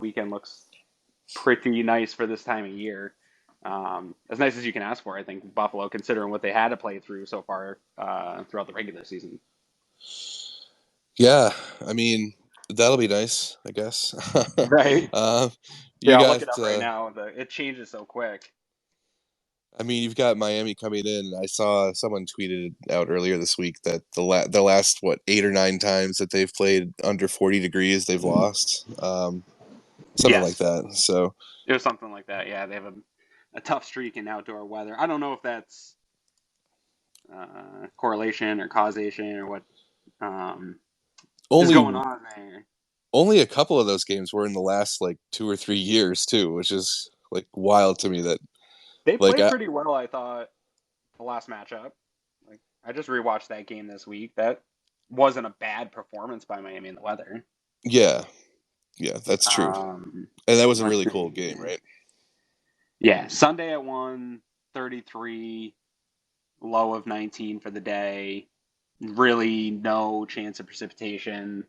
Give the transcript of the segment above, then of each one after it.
weekend looks pretty nice for this time of year. As nice as you can ask for, I think, Buffalo, considering what they had to play through so far throughout the regular season. Yeah, I mean, that'll be nice, I guess. Right? uh, Yeah, you I'll look got, it up right now. It changes so quick. I mean, you've got Miami coming in. I saw someone tweeted out earlier this week that the last, what, 8 or 9 times that they've played under 40 degrees, they've lost. Something like Yes, that. So, it was something like that. Yeah, they have a tough streak in outdoor weather. I don't know if that's correlation or causation or what is only going on there. only a couple of those games were in the last like 2 or 3 years too, which is like wild to me that They like played pretty well, I thought, the last matchup. Like I just rewatched that game this week. That wasn't a bad performance by Miami in the weather. yeah, yeah, that's true. Um, And that was a let's really cool see. game, right? Yeah, Sunday at 1:33, low of 19 for the day. Really no chance of precipitation.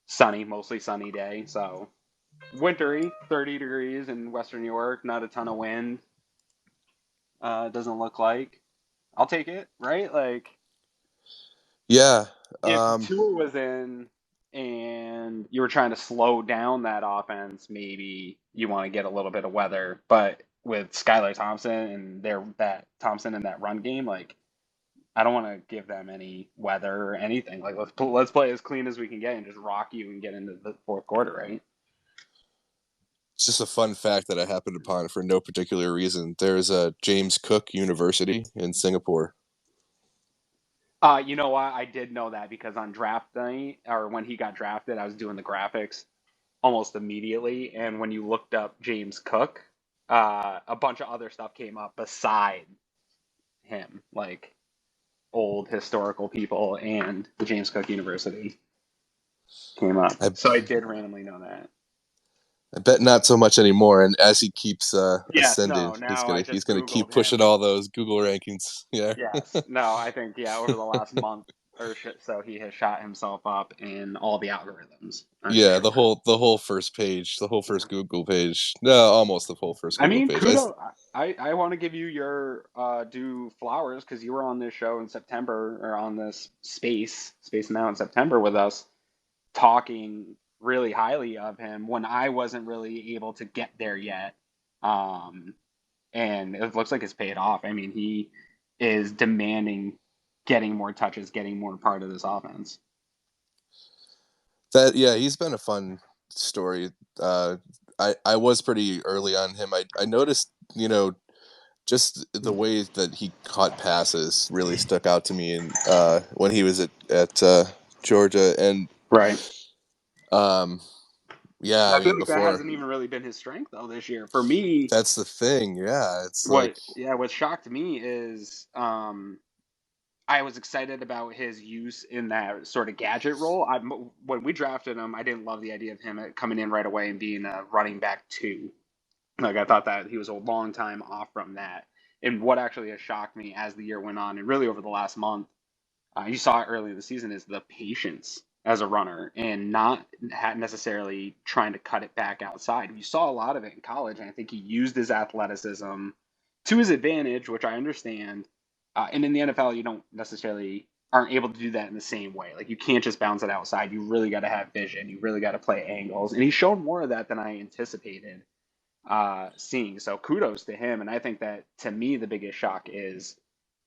Sunny, mostly sunny day. So wintry, 30 degrees in Western New York. Not a ton of wind. Doesn't look like. I'll take it, right? Like Yeah. if Um Tua was in and you were trying to slow down that offense, maybe you want to get a little bit of weather. But with Skylar Thompson and that Thompson in that run game, like I don't want to give them any weather or anything. Like let's play as clean as we can get and just rock you and get into the fourth quarter, right? it's just a fun fact that I happened upon for no particular reason. There's a James Cook University in Singapore. You know what? I did know that because on draft night or when he got drafted, I was doing the graphics almost immediately. And when you looked up James Cook, a bunch of other stuff came up beside him, like old historical people and the James Cook University came up. I So I did randomly know that. I bet not so much anymore. And as he keeps Yes, ascending, no, he's now I gonna just keep Googled pushing him. all those Google rankings. Yeah, Yes, no, I think, yeah, over the last month or so, he has shot himself up in all the algorithms, I'm yeah. sure. The whole first page, the whole first Yeah. Google page. No, almost the whole first I Google mean, page. kudos. I want to give you your due flowers because you were on this show in September or on this space now in September with us talking really highly of him when I wasn't really able to get there yet. Um, and it looks like it's paid off. I mean, he is demanding getting more touches, getting more part of this offense. That yeah, he's been a fun story. Uh, I was pretty early on him. I noticed, just the way that he caught passes really stuck out to me, and when he was at Georgia, and Right. um, yeah, I I feel mean like that before hasn't even really been his strength though this year. For me, that's the thing. Yeah, it's like what shocked me is I was excited about his use in that sort of gadget role. When we drafted him, I didn't love the idea of him coming in right away and being a running back two. Like I thought that he was a long time off from that. And what actually has shocked me as the year went on, and really over the last month, you saw it early in the season, is the patience as a runner and not necessarily trying to cut it back outside. You saw a lot of it in college, and I think he used his athleticism to his advantage, which I understand. And in the NFL, you don't necessarily aren't able to do that in the same way. Like you can't just bounce it outside. You really got to have vision. You really got to play angles, and he's shown more of that than I anticipated seeing. So kudos to him. And I think that to me, the biggest shock is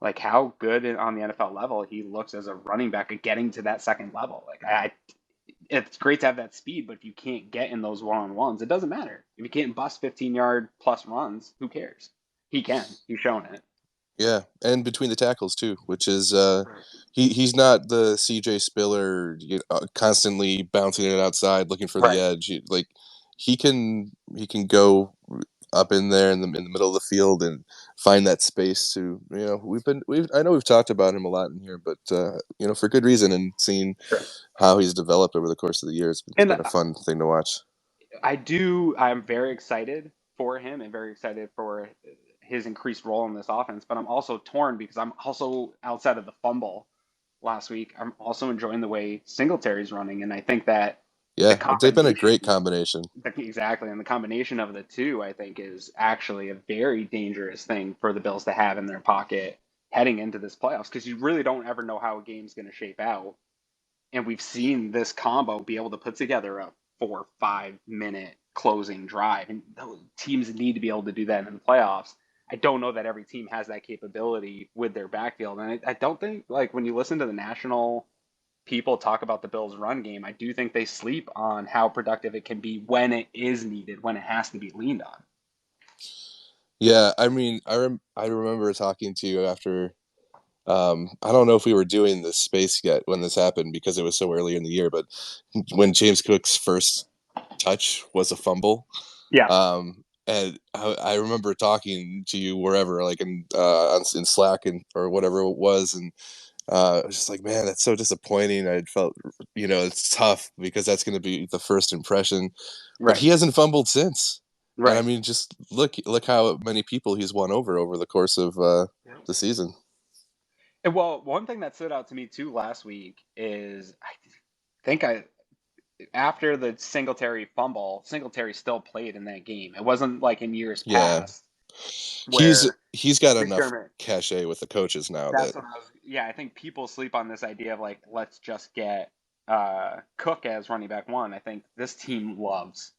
like how good on the NFL level he looks as a running back at getting to that second level. It's great to have that speed, but if you can't get in those one-on-ones, it doesn't matter. If you can't bust 15-yard plus runs, who cares? He can. He's shown it. yeah, and between the tackles too, which is Right. he's not the CJ Spiller constantly bouncing it outside looking for the Right. edge. Like he can go up in there in the middle of the field and find that space to we've I know we've talked about him a lot in here, but for good reason, and seeing Sure. how he's developed over the course of the years, it's And been a fun thing to watch. I'm very excited for him and very excited for his increased role in this offense, but I'm also torn because I'm also outside of the fumble last week. I'm also enjoying the way Singletary's running, and I think that The Yeah, they've been a great combination, combination. exactly, and the combination of the two, I think, is actually a very dangerous thing for the Bills to have in their pocket heading into this playoffs because you really don't ever know how a game's going to shape out. And we've seen this combo be able to put together a 4 or 5 minute closing drive, and those teams need to be able to do that in the playoffs. I don't know that every team has that capability with their backfield, and I don't think like when you listen to the national people talk about the Bills' run game, I do think they sleep on how productive it can be when it is needed, when it has to be leaned on. Yeah, I mean, I remember talking to you after. I don't know if we were doing this space yet when this happened because it was so early in the year, but when James Cook's first touch was a fumble, Yeah. and I remember talking to you wherever, like in Slack and or whatever it was, and I was just like, man, that's so disappointing. I felt, it's tough because that's going to be the first impression, but Right. he hasn't fumbled since. And I Right. mean, just look how many people he's won over the course of the season. And well, one thing that stood out to me too last week is I think I after the Singletary fumble, Singletary still played in that game. It wasn't like in years Yeah, past where he's got enough McDermott. cachet with the coaches now that That's what I was. Yeah, I think people sleep on this idea of like let's just get Cook as running back one. I think this team loves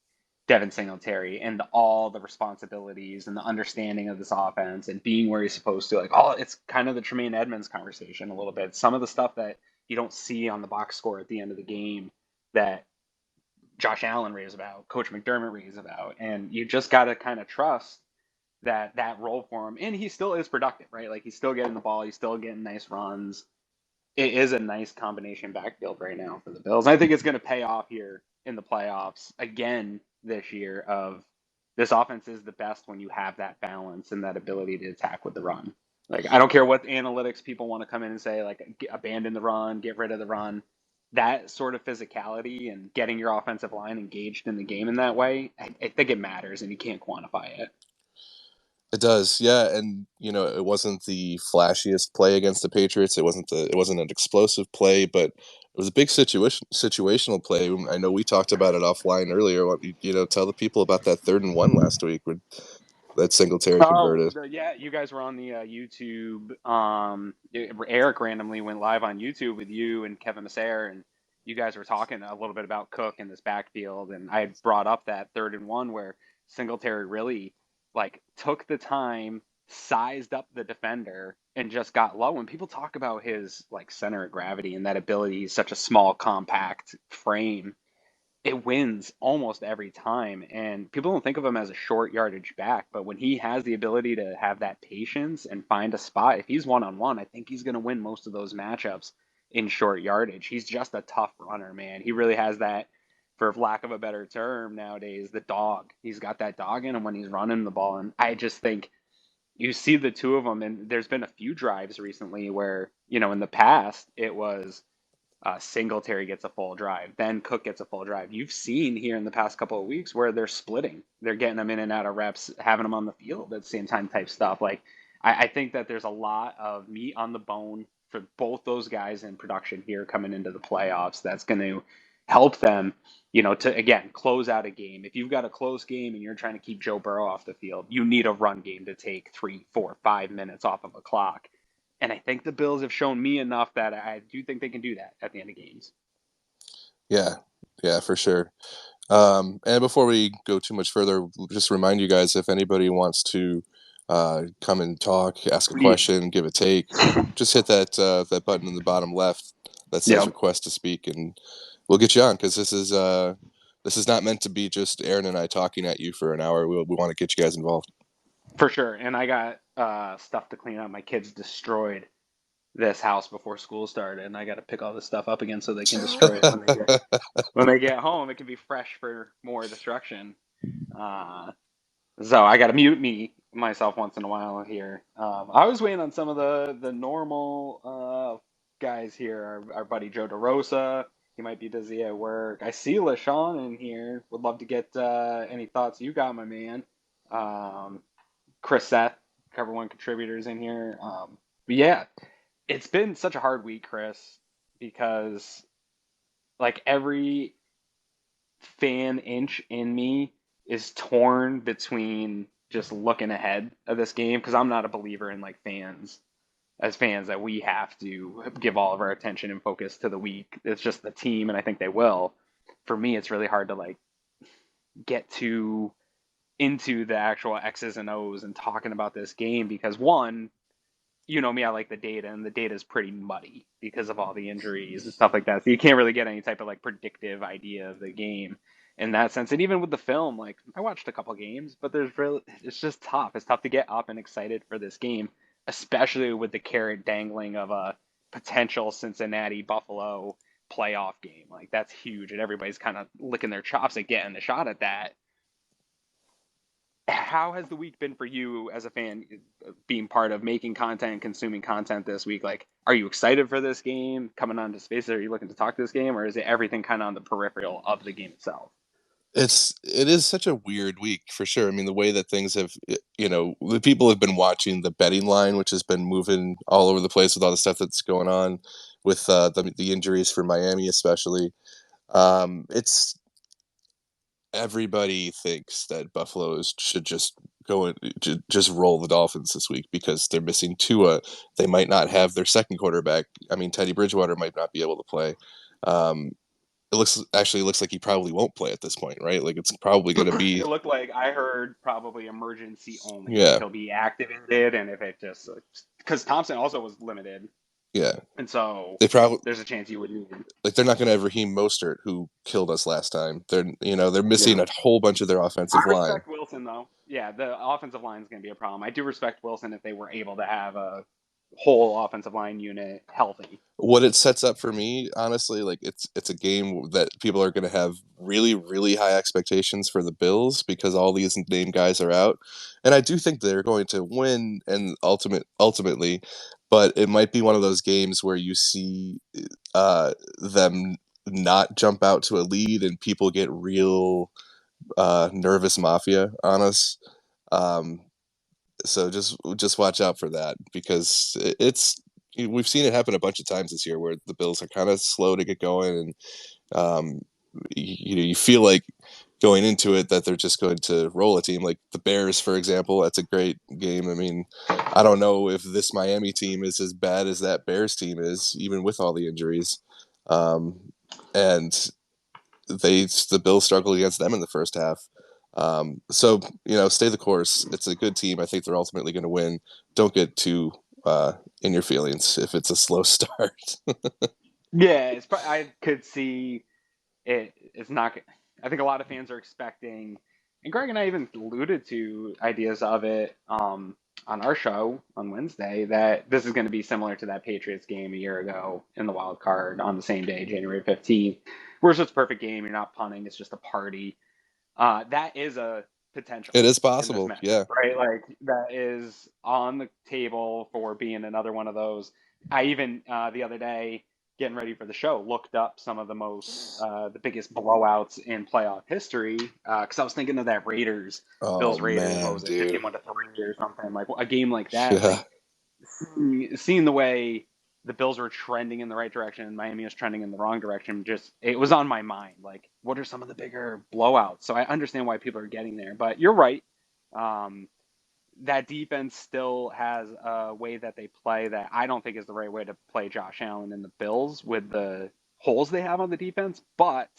Devin Singletary and all the responsibilities and the understanding of this offense and being where he's supposed to. Like, all it's kind of the Tremaine Edmonds conversation a little bit. Some of the stuff that you don't see on the box score at the end of the game that Josh Allen raves about, Coach McDermott raves about, and you just got to kind of trust that role for him. And he still is productive, right? Like he's still getting the ball, he's still getting nice runs. It is a nice combination backfield right now for the Bills. I think it's going to pay off here in the playoffs again this year. Of this offense is the best when you have that balance and that ability to attack with the run. Like I don't care what analytics people want to come in and say, like abandon the run, get rid of the run. That sort of physicality and getting your offensive line engaged in the game in that way, I think it matters, and you can't quantify it. it does. Yeah, and it wasn't the flashiest play against the Patriots. It wasn't an explosive play, but it was a big situational play. I know we talked about it offline earlier. Tell the people about that 3rd and 1 last week when that Singletary Oh, converted. yeah, you guys were on the YouTube. Eric randomly went live on YouTube with you and Kevin Masser, and you guys were talking a little bit about Cook in this backfield, and I had brought up that 3rd and 1 where Singletary really like took the time, sized up the defender, and just got low. When people talk about his like center of gravity and that ability, he's such a small, compact frame, it wins almost every time. And people don't think of him as a short yardage back, but when he has the ability to have that patience and find a spot, if he's one on one, I think he's going to win most of those matchups in short yardage. He's just a tough runner, man. He really has that, for lack of a better term nowadays, the dog. He's got that dog in him when he's running the ball. And I just think you see the two of them, and there's been a few drives recently where, in the past, it was Singletary gets a full drive, then Cook gets a full drive. You've seen here in the past couple of weeks where they're splitting, they're getting them in and out of reps, having them on the field at the same time type stuff. Like I think that there's a lot of meat on the bone for both those guys in production here coming into the playoffs. That's going to help them, to again close out a game. If you've got a close game and you're trying to keep Joe Burrow off the field, you need a run game to take 3, 4, 5 minutes off of a clock. And I think the Bills have shown me enough that I do think they can do that at the end of games. Yeah, yeah, for sure. And before we go too much further, just remind you guys if anybody wants to come and talk, ask a Please. question, give a take, just hit that button in the bottom left that says Yep, request to speak, and we'll get you on because this is not meant to be just Aaron and I talking at you for an hour. We want to get you guys involved. for sure. And I got stuff to clean up. My kids destroyed this house before school started, and I got to pick all this stuff up again so they can destroy it when they get home. It can be fresh for more destruction. Uh, so I got to mute myself once in a while here. I was waiting on some of the normal guys here. Our buddy Joe DeRosa. He might be busy at work. I see LaShawn in here. Would love to get any thoughts you got, my man. Um, Chris Seth, Cover One contributors in here. But yeah, it's been such a hard week, Chris, because like every fan inch in me is torn between just looking ahead of this game because I'm not a believer in like fans that we have to give all of our attention and focus to the week. It's just the team, and I think they will. For me, it's really hard to like get to into the actual X's and O's and talking about this game because one, you know me, I like the data, and the data is pretty muddy because of all the injuries and stuff like that. So you can't really get any type of like predictive idea of the game in that sense. And even with the film, like I watched a couple games, but it's just tough. It's tough to get up and excited for this game, especially with the carrot dangling of a potential Cincinnati Buffalo playoff game. Like that's huge, and everybody's kind of licking their chops at getting the shot at that. How has the week been for you as a fan, being part of making content and consuming content this week? Like, are you excited for this game coming onto Spaces? Are you looking to talk this game, or is it everything kind of on the peripheral of the game itself? It is such a weird week for sure. I mean, the way that things have, the people have been watching the betting line, which has been moving all over the place with all the stuff that's going on with the injuries for Miami, especially. It's Everybody thinks that should just go and just roll the Dolphins this week because they're missing Tua. They might not have their second quarterback. I mean, Teddy Bridgewater might not be able to play. Um, looks like he probably won't play at this point, right? Like it's probably going to be It looked like I heard probably emergency only. Like yeah, he'll be activated, and if it just because Thompson also was limited, yeah. and so They probably there's a chance you would need him. like they're not going to have Raheem Mostert who killed us last time. They're missing Yeah. a whole bunch of their offensive I line. respect Wilson though. Yeah, the offensive line is going to be a problem. I do respect Wilson if they were able to have a whole offensive line unit healthy. What it sets up for me, honestly, like it's a game that people are going to have really really high expectations for the Bills because all these name guys are out, and I do think they're going to win and ultimately, but it might be one of those games where you see them not jump out to a lead and people get real nervous mafia on us. Um, so just watch out for that because we've seen it happen a bunch of times this year where the Bills are kind of slow to get going, and um, you feel like going into it that they're just going to roll a team like the Bears, for example. That's a great game. I mean, I don't know if this Miami team is as bad as that Bears team is, even with all the injuries. And the Bills struggled against them in the first half. So stay the course. It's a good team. I think they're ultimately going to win. Don't get too in your feelings if it's a slow start. Yeah, I could see it. It's not. I think a lot of fans are expecting, and Greg and I even alluded to ideas of it on our show on Wednesday that this is going to be similar to that Patriots game a year ago in the wild card on the same day, January 15th, where it's just a perfect game. You're not punting; it's just a party. That is a potential It is in this possible. matchup, Yeah. right? Like that is on the table for being another one of those. I even the other day, getting ready for the show, looked up some of the biggest blowouts in playoff history because I was thinking of that Oh Bills Raiders, what man, was it, dude. 51-3 or something, like a game like that, Yeah. like seeing the way the Bills were trending in the right direction and Miami was trending in the wrong direction, just it was on my mind. Like, what are some of the bigger blowouts? So I understand why people are getting there, but you're right. Um, that defense still has a way that they play that I don't think is the right way to play Josh Allen and the Bills with the holes they have on the defense. But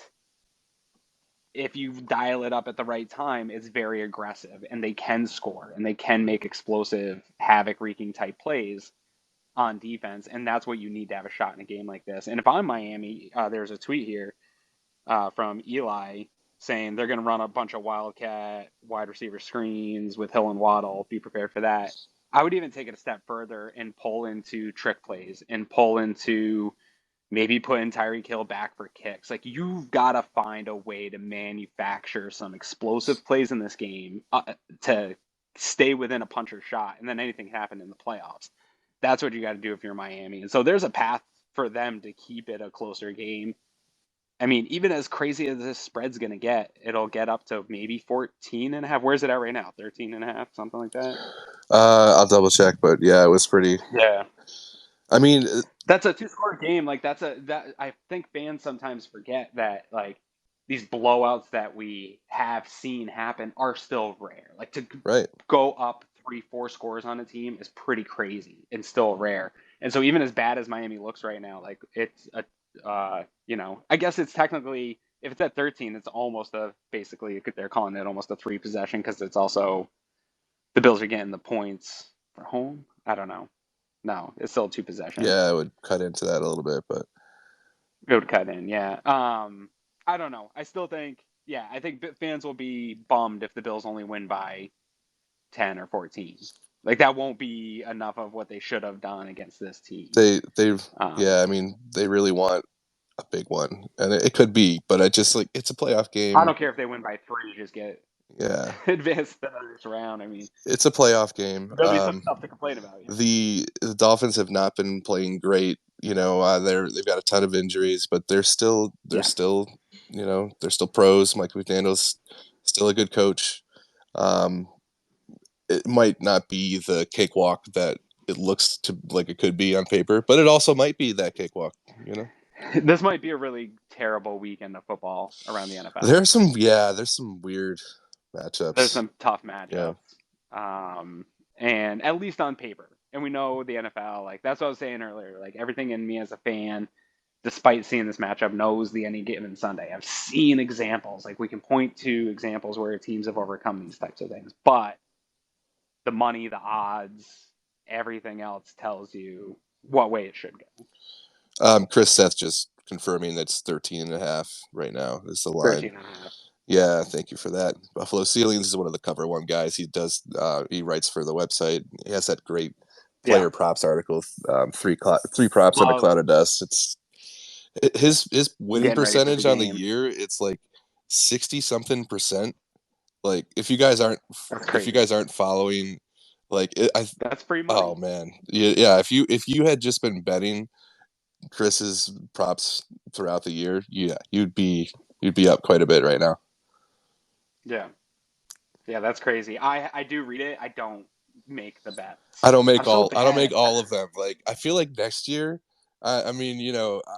if you dial it up at the right time, it's very aggressive and they can score and they can make explosive, havoc wreaking type plays on defense, and that's what you need to have a shot in a game like this. And if I'm Miami, there's a tweet here from Eli saying they're going to run a bunch of wildcat wide receiver screens with Hill and Waddle. Be prepared for that. I would even take it a step further and pull into trick plays and pull into maybe putting Tyreek Hill back for kicks. Like you've got to find a way to manufacture some explosive plays in this game to stay within a puncher's shot, and then anything can happen in the playoffs. That's what you got to do if you're Miami. And so there's a path for them to keep it a closer game. I mean, even as crazy as this spread's going to get, it'll get up to maybe 14 and a half. Where's it at right now? 13 and a half, something like that. I'll double check, but yeah, it was pretty. Yeah. I mean, That's a two-score game. Like that I think fans sometimes forget that like these blowouts that we have seen happen are still rare. Like to Right. go up 3-4 scores on a team is pretty crazy and still rare. And so even as bad as Miami looks right now, like it's a I guess it's technically, if it's at 13, it's almost basically they're calling it almost a 3 possession because it's also the Bills are getting the points for home. I don't know. No, it's still 2 possession. Yeah, I would cut into that a little bit, but It would cut in, yeah. I don't know. I still think, yeah, I think fans will be bummed if the Bills only win by 10 or 14. Like that won't be enough of what they should have done against this team. they've Um, yeah, I mean, they really want a big one, and it could be, but I just like it's a playoff I game. don't care if they win by 3, just get Yeah, advanced to the next round. I mean, it's a playoff game. there'll be some stuff to complain about. The Dolphins have not been playing great. They've got a ton of injuries, but they're still Yeah. they're still pros. Mike McDaniel's still a good coach. Um, it might not be the cakewalk that it looks to like it could be on paper, but it also might be that cakewalk. This might be a really terrible weekend of football around the NFL. There's some weird matchups. There's some tough Yeah. matchups. And at least on paper. And we know the NFL, like that's what I was saying earlier. Like everything in me as a fan, despite seeing this matchup, knows the any given Sunday. I've seen examples. Like we can point to examples where teams have overcome these types of things. But the money, the odds, everything else tells you what way it should go. Chris Seth just confirming that's 13.5 right now is the line. 13.5. Yeah, thank you for that. Buffalo Ceilings is one of the Cover One guys. He writes for the website. He has that great player props article, three props on a cloud of dust. It's his winning percentage on the year. It's like 60 something percent. Like if you guys aren't following, that's free money. Oh man, yeah. If you had just been betting Chris's props throughout the year, yeah, you'd be up quite a bit right now. Yeah, that's crazy. I do read it. I don't make the bets. I don't make all of them. Like I feel like next year, I mean,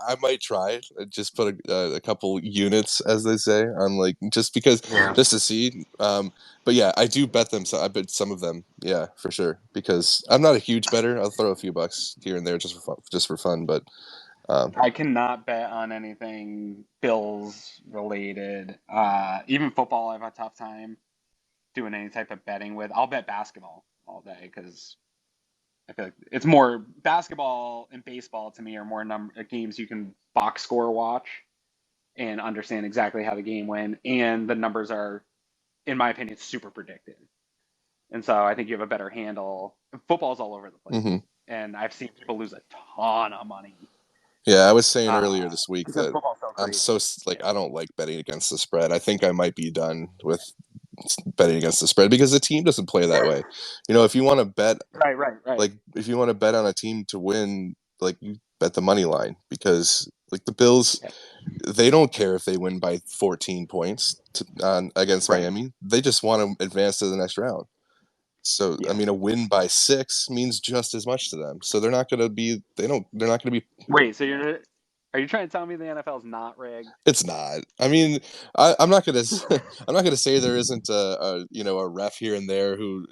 I might try just put a couple units, as they say, on just because just to see. But yeah, I do bet them. So I bet some of them. Yeah, for sure. Because I'm not a huge bettor. I'll throw a few bucks here and there just for fun. But I cannot bet on anything Bills related. Even football, I have a tough time doing any type of betting with. I'll bet basketball all day because I feel like it's more basketball and baseball to me are more games you can box score watch and understand exactly how the game went, and the numbers are, in my opinion, super predictive. And so I think you have a better handle. Football's all over the place, and I've seen people lose a ton of money. Yeah, I was saying earlier this week that I'm so I don't like betting against the spread. I think I might be done with betting against the spread because the team doesn't play that way. If you want to bet, right. Like if you want to bet on a team to win, like you bet the money line because like the Bills, they don't care if they win by 14 points against Miami. They just want to advance to the next round. So I mean, a win by 6 means just as much to them. So they're not going to be. They're not going to be. Wait, so are you trying to tell me the NFL is not rigged? It's not. I mean, I'm not gonna. I'm not gonna say there isn't a ref here and there who,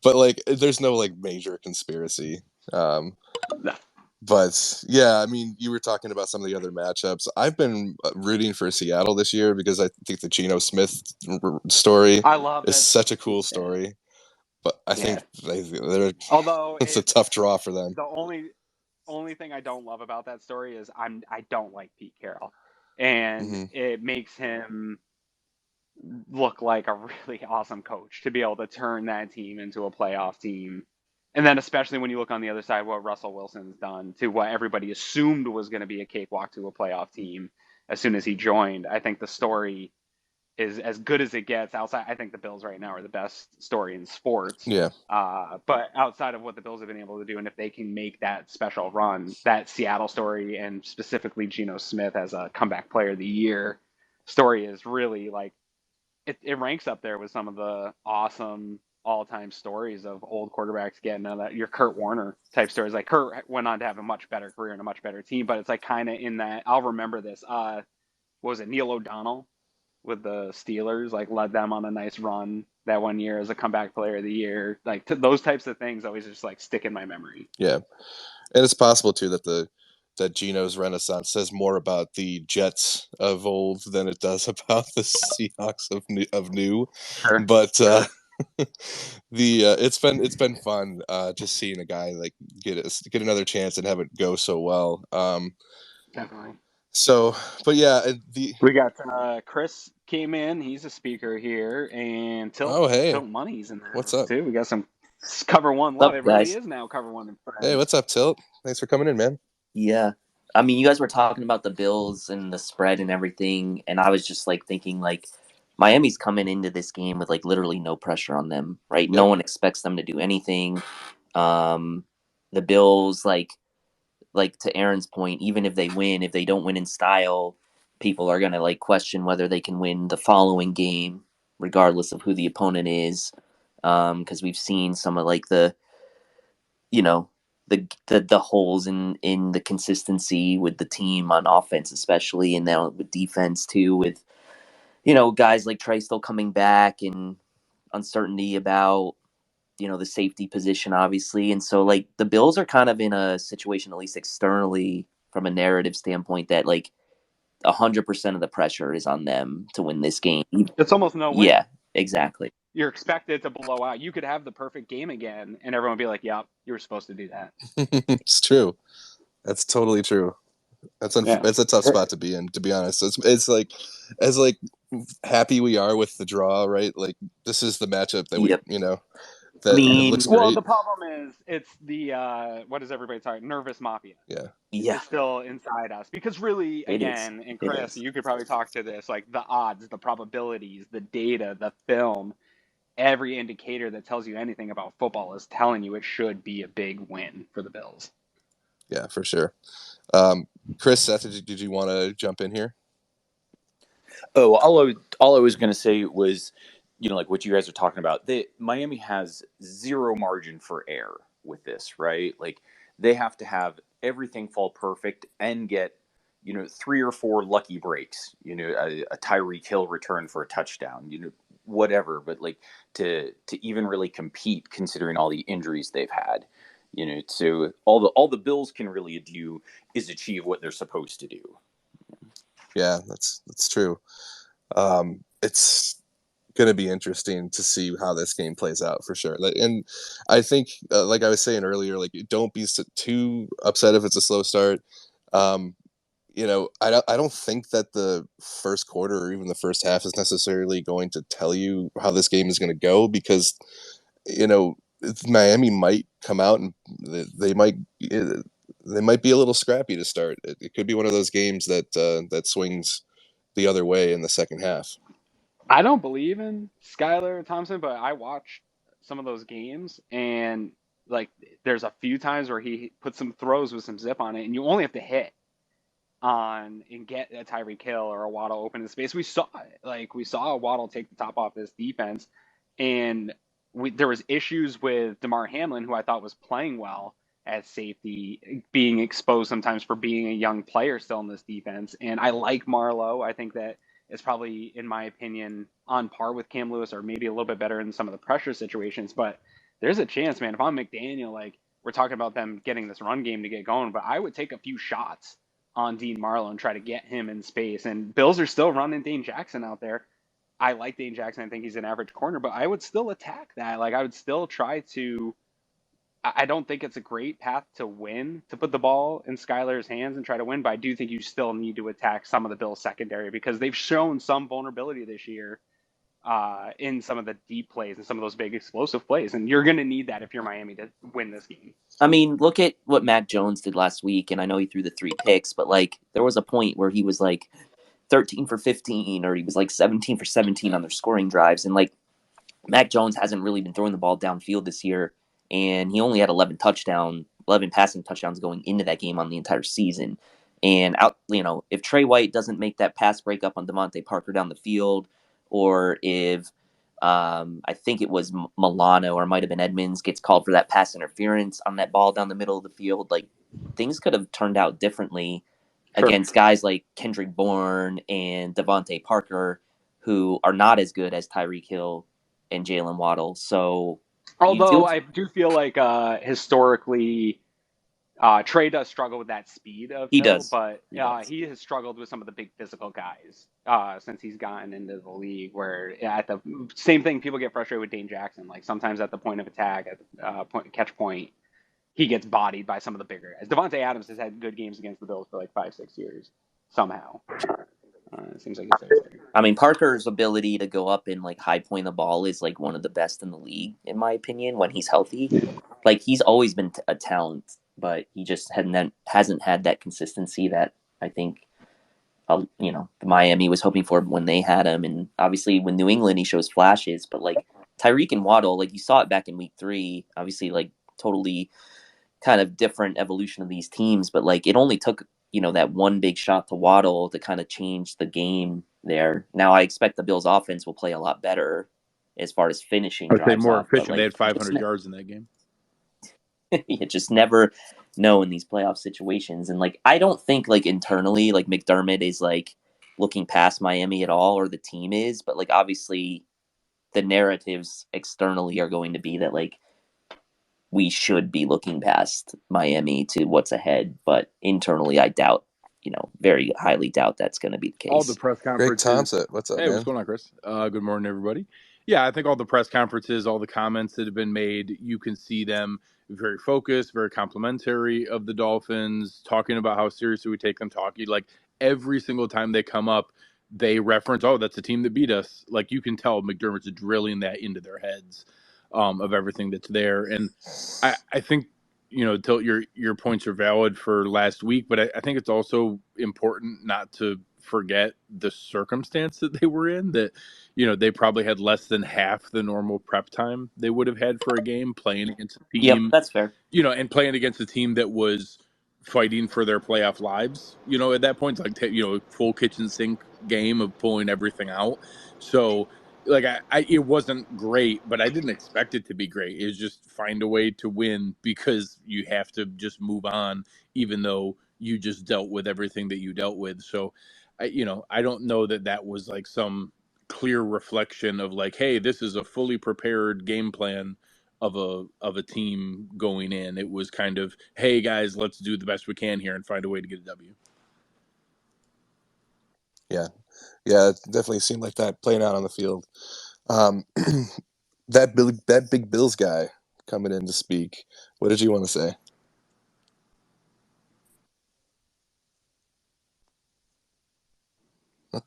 but like there's no like major conspiracy. No. But yeah, I mean, you were talking about some of the other matchups. I've been rooting for Seattle this year because I think the Geno Smith story is such a cool story. But I think it's a tough draw for them. The only thing I don't love about that story is I don't like Pete Carroll, and it makes him look like a really awesome coach to be able to turn that team into a playoff team. And then especially when you look on the other side, what Russell Wilson's done to what everybody assumed was going to be a cakewalk to a playoff team as soon as he joined. I think the story is as good as it gets. Outside, I think the Bills right now are the best story in sports. Yeah. But outside of what the Bills have been able to do, and if they can make that special run, that Seattle story, and specifically Geno Smith as a comeback player of the year story is really like, it ranks up there with some of the awesome all-time stories of old quarterbacks getting that your Kurt Warner type stories. Like Kurt went on to have a much better career and a much better team, but it's like kind of in that I'll remember this. was it, Neil O'Donnell with the Steelers, like led them on a nice run that one year as a comeback player of the year. Like those types of things always just like stick in my memory. Yeah, and it's possible too that Gino's renaissance says more about the Jets of old than it does about the Seahawks of new. Sure. But Sure. it's been fun just seeing a guy like get another chance and have it go so well. Definitely. So, but yeah, We got Chris came in. He's a speaker here, and oh, hey, Tilton Money's in the what's house up? too. We got some cover one What's love. up, It really guys? is now cover one and Hey, friends. what's up, Tilt? Thanks for coming in, man. Yeah. I mean, you guys were talking about the Bills and the spread and everything, and I was just like thinking like Miami's coming into this game with like literally no pressure on them, right? No Yep. one expects them to do anything. The Bills, like to Aaron's point, even if they win, if they don't win in style, people are gonna like question whether they can win the following game, regardless of who the opponent is. Because we've seen some of like you know the holes in the consistency with the team on offense, especially, and now with defense too, with guys like Trey still coming back and uncertainty about the safety position, obviously. And so like the Bills are kind of in a situation, at least externally from a narrative standpoint, that like 100% of the pressure is on them to win this game. It's almost no win. Yeah, exactly. You're expected to blow out. You could have the perfect game again, and everyone would be like, "Yep, you were supposed to do that." It's true. That's totally true. It's a tough spot to be in, to be honest. It's like as like happy we are with the draw, right? Like this is the matchup that Yep. that I mean, looks Well, great. the problem is it's the what is everybody talking? Nervous mafia. Yeah. yeah, Is still inside us because really, it is. again, and It Chris, is. you could probably talk to this, like the odds, the probabilities, the data, the film, every indicator that tells you anything about football is telling you it should be a big win for the Bills. Yeah, for sure. Chris, Seth, did you want to jump in here? Oh, all I was going to say was, like what you guys are talking about. Miami has zero margin for error with this, right? Like they have to have everything fall perfect and get, 3 or 4 lucky breaks. A Tyreek Hill return for a touchdown. Whatever. But like to even really compete, considering all the injuries they've had. So all the Bills can really do is achieve what they're supposed to do. Yeah, that's true. It's going to be interesting to see how this game plays out for sure. And I think, like I was saying earlier, like don't be too upset if it's a slow start. I don't think that the first quarter or even the first half is necessarily going to tell you how this game is going to go because, Miami might come out and they might be a little scrappy to start. It could be one of those games that swings the other way in the second half. I don't believe in Skylar Thompson, but I watched some of those games and like there's a few times where he puts some throws with some zip on it, and you only have to hit on and get a Tyreek Hill or a Waddle open in space. We saw it. Like we saw a Waddle take the top off this defense, and there was issues with DeMar Hamlin, who I thought was playing well at safety, being exposed sometimes for being a young player still in this defense. And I like Marlowe. I think that is probably, in my opinion, on par with Cam Lewis, or maybe a little bit better in some of the pressure situations. But there's a chance, man. If I'm McDaniel, like we're talking about them getting this run game to get going, but I would take a few shots on Dean Marlowe and try to get him in space. And Bills are still running Dane Jackson out there. I like Dane Jackson. I think he's an average corner, but I would still attack that. Like I would still try to. I don't think it's a great path to win, to put the ball in Skylar's hands and try to win, but I do think you still need to attack some of the Bills secondary because they've shown some vulnerability this year in some of the deep plays and some of those big explosive plays. And you're going to need that if you're Miami to win this game. I mean, look at what Mac Jones did last week, and I know he threw the 3 picks, but like there was a point where he was like 13 for 15, or he was like 17 for 17 on their scoring drives, and like Mac Jones hasn't really been throwing the ball downfield this year, and he only had 11 passing touchdowns going into that game on the entire season. And if Trey White doesn't make that pass breakup on Devontae Parker down the field, or if I think it was Milano or it might have been Edmonds gets called for that pass interference on that ball down the middle of the field, like things could have turned out differently against guys like Kendrick Bourne and Devontae Parker, who are not as good as Tyreek Hill and Jalen Waddle. So, although I do feel like historically, Trey does struggle with that speed of He Hill, does. but he has struggled with some of the big physical guys since he's gotten into the league. Where at the same thing, people get frustrated with Dane Jackson. Like sometimes at the point of attack, at catch point, he gets bodied by some of the bigger guys. Devontae Adams has had good games against the Bills for like 5-6 years somehow. It seems like it's there. I mean, Parker's ability to go up and like high point the ball is like one of the best in the league, in my opinion, when he's healthy. Like he's always been a talent, but he just hasn't had that consistency that I think, Miami was hoping for when they had him. And obviously, when New England, he shows flashes. But like Tyreek and Waddle, like you saw it back in week 3. Obviously, like totally kind of different evolution of these teams. But like it only took that one big shot to Waddle to kind of change the game there. Now I expect the Bills offense will play a lot better as far as finishing drives. I'd say more off, efficient. like, they had 500 yards in that game. You just never know in these playoff situations. And like I don't think like internally like McDermott is like looking past Miami at all, or the team is, but like obviously the narratives externally are going to be that like we should be looking past Miami to what's ahead, but internally I doubt, very highly doubt that's going to be the case. All the press Greg conferences. Tompsett, what's up, Hey, man? what's going on, Chris? Good morning, everybody. Yeah, I think all the press conferences, all the comments that have been made, you can see them very focused, very complimentary of the Dolphins, talking about how seriously we take them, talking like every single time they come up, they reference, oh, that's the team that beat us. Like you can tell McDermott's drilling that into their heads of everything that's there. And I think, Tilt, your points are valid for last week, but I think it's also important not to forget the circumstance that they were in, that, they probably had less than half the normal prep time they would have had for a game playing against a team. Yep, that's fair. And playing against a team that was fighting for their playoff lives, at that point, it's like, full kitchen sink game of pulling everything out. So, like it wasn't great, but I didn't expect it to be great. It was just find a way to win because you have to just move on, even though you just dealt with everything that you dealt with. So, I don't know that was like some clear reflection of like, hey, this is a fully prepared game plan of a team going in. It was kind of, hey guys, let's do the best we can here and find a way to get a W. Yeah, it definitely seemed like that playing out on the field. That big Bills guy coming in to speak. What did you want to say?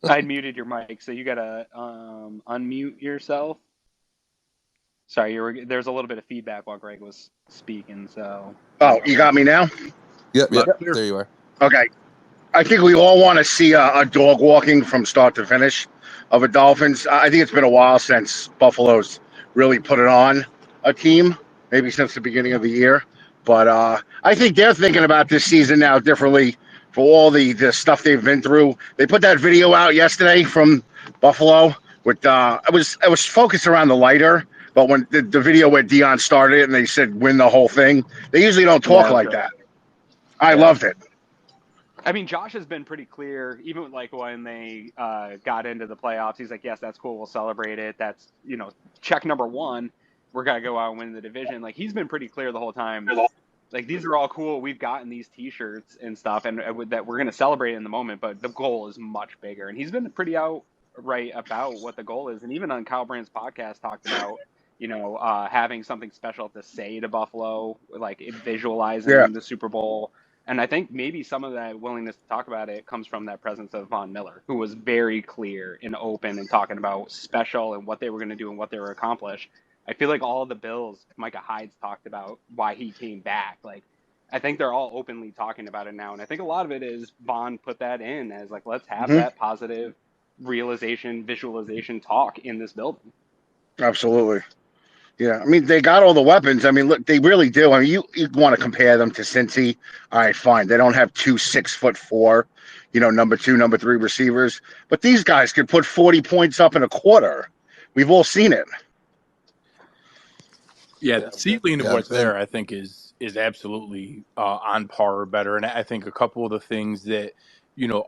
I muted your mic, so you gotta unmute yourself. Sorry, there's a little bit of feedback while Greg was speaking. So. Oh, you got me now? Yep. There you are. Okay. I think we all want to see a dog walking from start to finish of a Dolphins. I think it's been a while since Buffalo's really put it on a team, maybe since the beginning of the year. But I think they're thinking about this season now differently for all the stuff they've been through. They put that video out yesterday from Buffalo with it was focused around the lighter, but when the video where Deion started it and they said win the whole thing, they usually don't talk like that. I loved it. I mean, Josh has been pretty clear, even like when they got into the playoffs. He's like, yes, that's cool. We'll celebrate it. That's, check number 1. We're going to go out and win the division. Like, he's been pretty clear the whole time. Like, these are all cool. We've gotten these T-shirts and stuff, and that we're going to celebrate in the moment, but the goal is much bigger. And he's been pretty outright about what the goal is. And even on Kyle Brandt's podcast talked about, having something special to say to Buffalo, like visualizing the Super Bowl. And I think maybe some of that willingness to talk about it comes from that presence of Von Miller, who was very clear and open and talking about special and what they were going to do and what they were accomplish. I feel like all of the Bills, Micah Hyde's talked about why he came back. Like, I think they're all openly talking about it now. And I think a lot of it is Von put that in as like, let's have that positive realization, visualization talk in this building. Absolutely. Yeah, I mean, they got all the weapons. I mean, look, they really do. I mean, you want to compare them to Cincy. All right, fine. They don't have 2 6'4", number 2, number 3 receivers. But these guys could put 40 points up in a quarter. We've all seen it. Yeah, the ceiling of what's there, I think, is absolutely on par or better. And I think a couple of the things that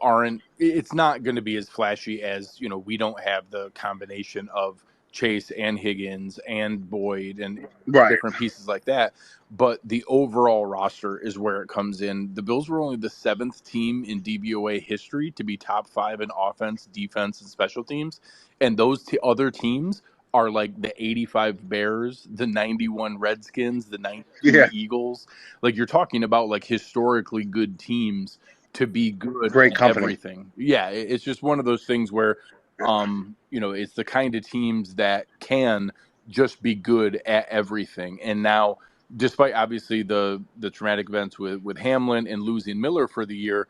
aren't. It's not going to be as flashy as we don't have the combination of Chase and Higgins and Boyd and Right. different pieces like that. But the overall roster is where it comes in. The Bills were only the 7th team in DVOA history to be top 5 in offense, defense, and special teams. And those other teams are like the 85 Bears, the 91 Redskins, the 92 Eagles. Like, you're talking about like historically good teams to be good Great at company. everything. Yeah, it's just one of those things where it's the kind of teams that can just be good at everything. And now, despite obviously the traumatic events with Hamlin and losing Miller for the year,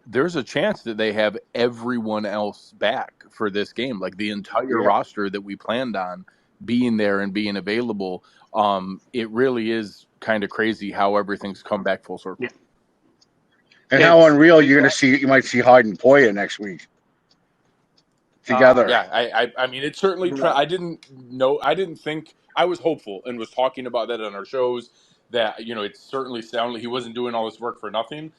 there's a chance that they have everyone else back for this game, like the entire roster that we planned on being there and being available. It really is kind of crazy how everything's come back full circle. Yeah. And how unreal you might see Hyde and Poya next week together. I mean, it's certainly. I didn't think. I was hopeful and was talking about that on our shows. That it certainly sounded like he wasn't doing all this work for nothing.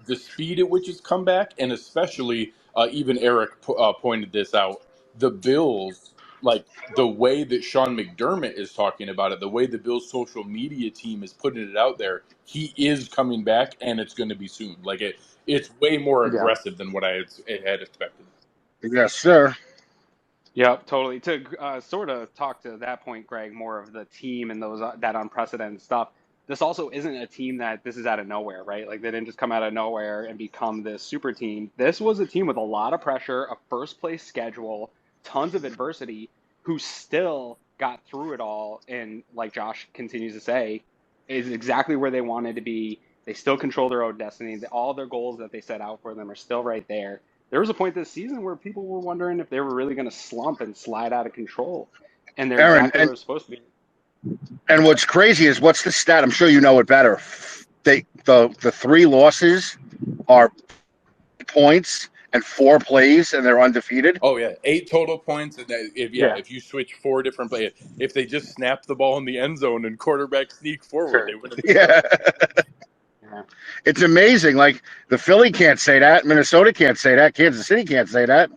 The speed at which it's come back, and especially even Eric pointed this out. The Bills, like the way that Sean McDermott is talking about it, the way the Bills' social media team is putting it out there, he is coming back, and it's going to be soon. Like it's way more aggressive than what I had expected. Yes, sir. Yep, totally. To sort of talk to that point, Greg, more of the team and those that unprecedented stuff. This also isn't a team that this is out of nowhere, right? Like they didn't just come out of nowhere and become this super team. This was a team with a lot of pressure, a first place schedule, tons of adversity, who still got through it all. And like Josh continues to say, is exactly where they wanted to be. They still control their own destiny. All their goals that they set out for them are still right there. There was a point this season where people were wondering if they were really going to slump and slide out of control. And they're Aaron, exactly where it's supposed to be. And what's crazy is what's the stat? I'm sure you know it better. The 3 losses are points and 4 plays, and they're undefeated. Oh yeah, 8 total points, and if you switch 4 different plays, if they just snap the ball in the end zone and quarterback sneak forward, they would have. Yeah. It's amazing. Like the Philly can't say that, Minnesota can't say that, Kansas City can't say that.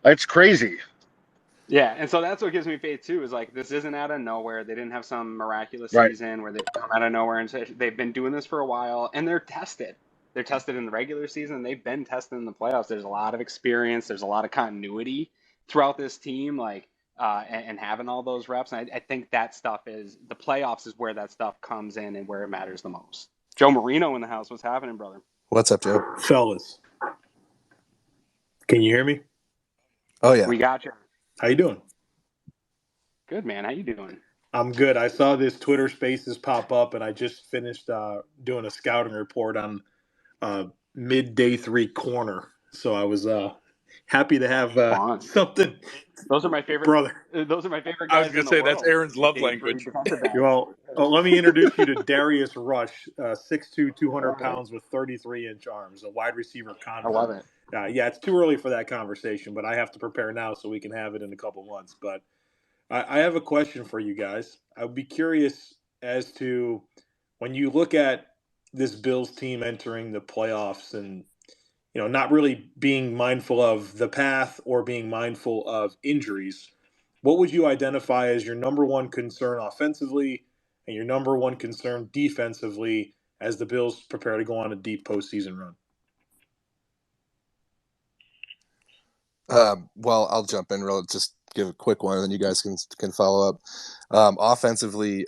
It's crazy. Yeah, and so that's what gives me faith too. Is like this isn't out of nowhere. They didn't have some miraculous season where they come out of nowhere and they've been doing this for a while, and they're tested. They're tested in the regular season. They've been tested in the playoffs. There's a lot of experience. There's a lot of continuity throughout this team, and having all those reps. And I think that stuff is the playoffs is where that stuff comes in and where it matters the most. Joe Marino in the house. What's happening, brother? What's up, Joe? Fellas, can you hear me? Oh yeah, we got you. How you doing? Good, man. How you doing? I'm good. I saw this Twitter Spaces pop up, and I just finished doing a scouting report on mid-day 3 corner. So I was happy to have something. Those are my favorite, brother. Those are my favorite guys. I was going to say that's Aaron's love language. Well, let me introduce you to Darius Rush, 6'2", 200 pounds with 33-inch arms, a wide receiver convert. I love it. Yeah, it's too early for that conversation, but I have to prepare now so we can have it in a couple months. But I have a question for you guys. I would be curious as to when you look at this Bills team entering the playoffs and not really being mindful of the path or being mindful of injuries, what would you identify as your number one concern offensively and your number one concern defensively as the Bills prepare to go on a deep postseason run? Well, I'll jump in just give a quick one, and then you guys can follow up. Offensively,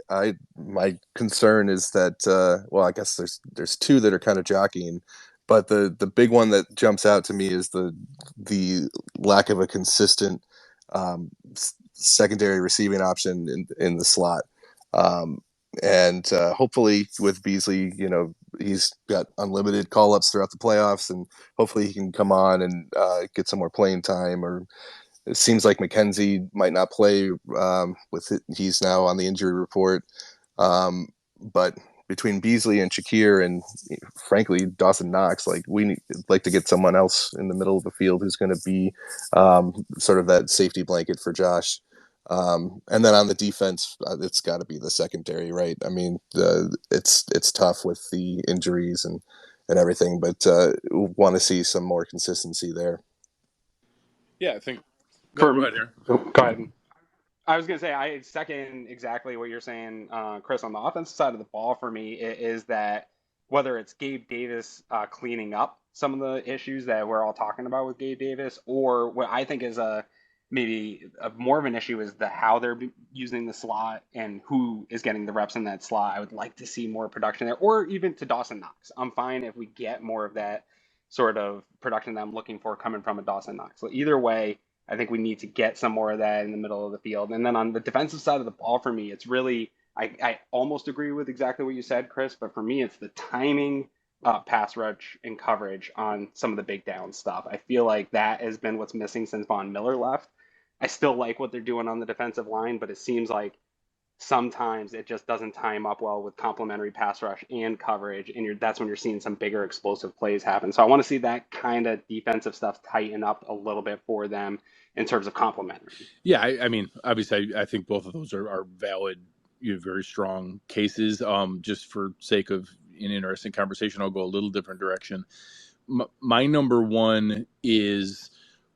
my concern is that I guess there's 2 that are kind of jockeying, but the big one that jumps out to me is the lack of a consistent secondary receiving option in the slot. And hopefully with Beasley, he's got unlimited call-ups throughout the playoffs, and hopefully he can come on and get some more playing time. Or it seems like McKenzie might not play he's now on the injury report. But between Beasley and Shakir and frankly Dawson Knox, we'd like to get someone else in the middle of the field who's going to be sort of that safety blanket for Josh. And then on the defense, it's got to be the secondary, right? I mean, it's tough with the injuries and everything, but want to see some more consistency there. Yeah, I think. For Go ahead, Aaron. Go ahead. I was going to say, I second exactly what you're saying, Chris. On the offensive side of the ball, for me, is that whether it's Gabe Davis cleaning up some of the issues that we're all talking about with Gabe Davis, or what I think is maybe more of an issue is how they're using the slot and who is getting the reps in that slot. I would like to see more production there, or even to Dawson Knox. I'm fine if we get more of that sort of production that I'm looking for coming from a Dawson Knox. So either way, I think we need to get some more of that in the middle of the field. And then on the defensive side of the ball, for me, it's really, I almost agree with exactly what you said, Chris, but for me, it's the timing, pass rush, and coverage on some of the big down stuff. I feel like that has been what's missing since Von Miller left. I still like what they're doing on the defensive line, but it seems like sometimes it just doesn't time up well with complementary pass rush and coverage, and that's when you're seeing some bigger explosive plays happen. So I want to see that kind of defensive stuff tighten up a little bit for them in terms of complementary. Yeah, I mean, obviously, I think both of those are valid, very strong cases. Just for sake of an interesting conversation, I'll go a little different direction. My number one is,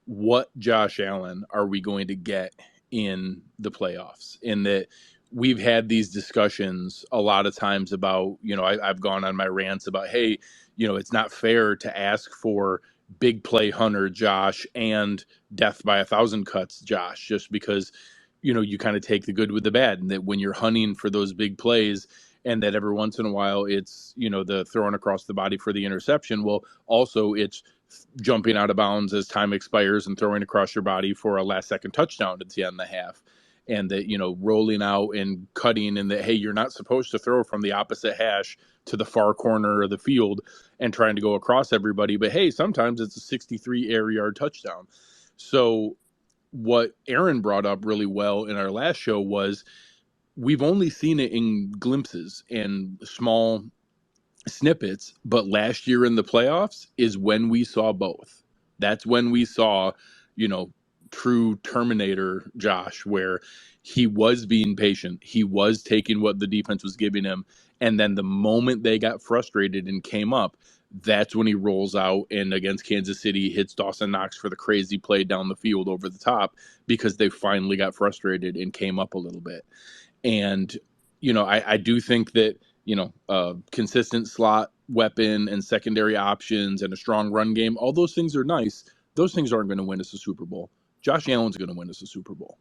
what Josh Allen are we going to get in the playoffs? In that we've had these discussions a lot of times about, I've gone on my rants about, hey, it's not fair to ask for big play hunter Josh and death by 1,000 cuts Josh, just because, you kind of take the good with the bad, and that when you're hunting for those big plays, and that every once in a while it's, the throwing across the body for the interception. Well, also it's jumping out of bounds as time expires and throwing across your body for a last second touchdown at the end of the half. And that, rolling out and cutting, and that, hey, you're not supposed to throw from the opposite hash to the far corner of the field and trying to go across everybody. But hey, sometimes it's a 63 air yard touchdown. So what Aaron brought up really well in our last show was, we've only seen it in glimpses and small snippets, but last year in the playoffs is when we saw both. That's when we saw, true Terminator Josh, where he was being patient. He was taking what the defense was giving him. And then the moment they got frustrated and came up, that's when he rolls out and against Kansas City hits Dawson Knox for the crazy play down the field over the top, because they finally got frustrated and came up a little bit. And, I do think that, consistent slot weapon and secondary options and a strong run game, all those things are nice. Those things aren't going to win us a Super Bowl. Josh Allen's going to win us a Super Bowl.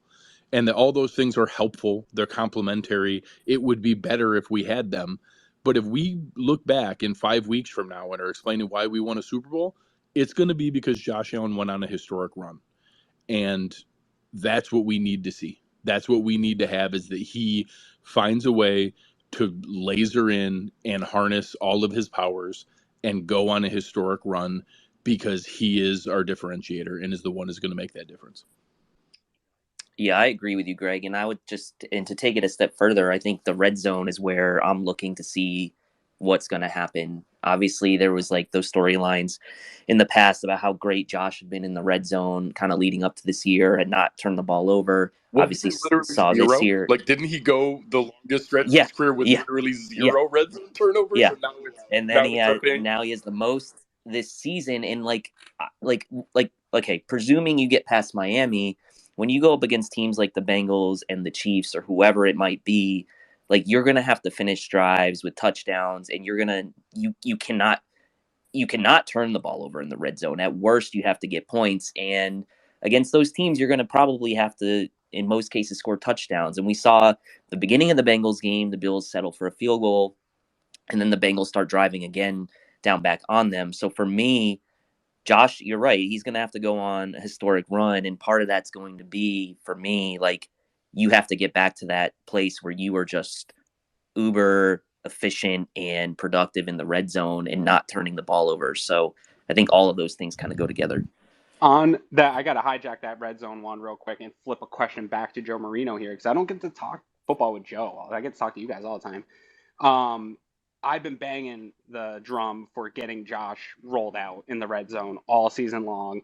And that all those things are helpful. They're complementary. It would be better if we had them. But if we look back in 5 weeks from now and are explaining why we won a Super Bowl, it's going to be because Josh Allen went on a historic run. And that's what we need to see. That's what we need to have, is that he finds a way to laser in and harness all of his powers and go on a historic run, because he is our differentiator and is the one who's going to make that difference. Yeah, I agree with you, Greg. And I would and to take it a step further, I think the red zone is where I'm looking to see what's going to happen. Obviously, there was like those storylines in the past about how great Josh had been in the red zone, kind of leading up to this year, and not turned the ball over. Obviously, saw zero? this year. Like, didn't he go the longest stretch of his career with literally zero red zone turnovers? Yeah, and then now he has the most this season. And okay, presuming you get past Miami, when you go up against teams like the Bengals and the Chiefs or whoever it might be, like, you're gonna have to finish drives with touchdowns, and you cannot turn the ball over in the red zone. At worst, you have to get points, and against those teams, you're gonna probably have to, in most cases, score touchdowns. And we saw the beginning of the Bengals game, the Bills settle for a field goal, and then the Bengals start driving again down back on them. So for me, Josh, you're right. He's going to have to go on a historic run. And part of that's going to be, for me, like, you have to get back to that place where you are just uber efficient and productive in the red zone and not turning the ball over. So I think all of those things kind of go together. On that, I got to hijack that red zone one real quick and flip a question back to Joe Marino here, because I don't get to talk football with Joe. I get to talk to you guys all the time. I've been banging the drum for getting Josh rolled out in the red zone all season long,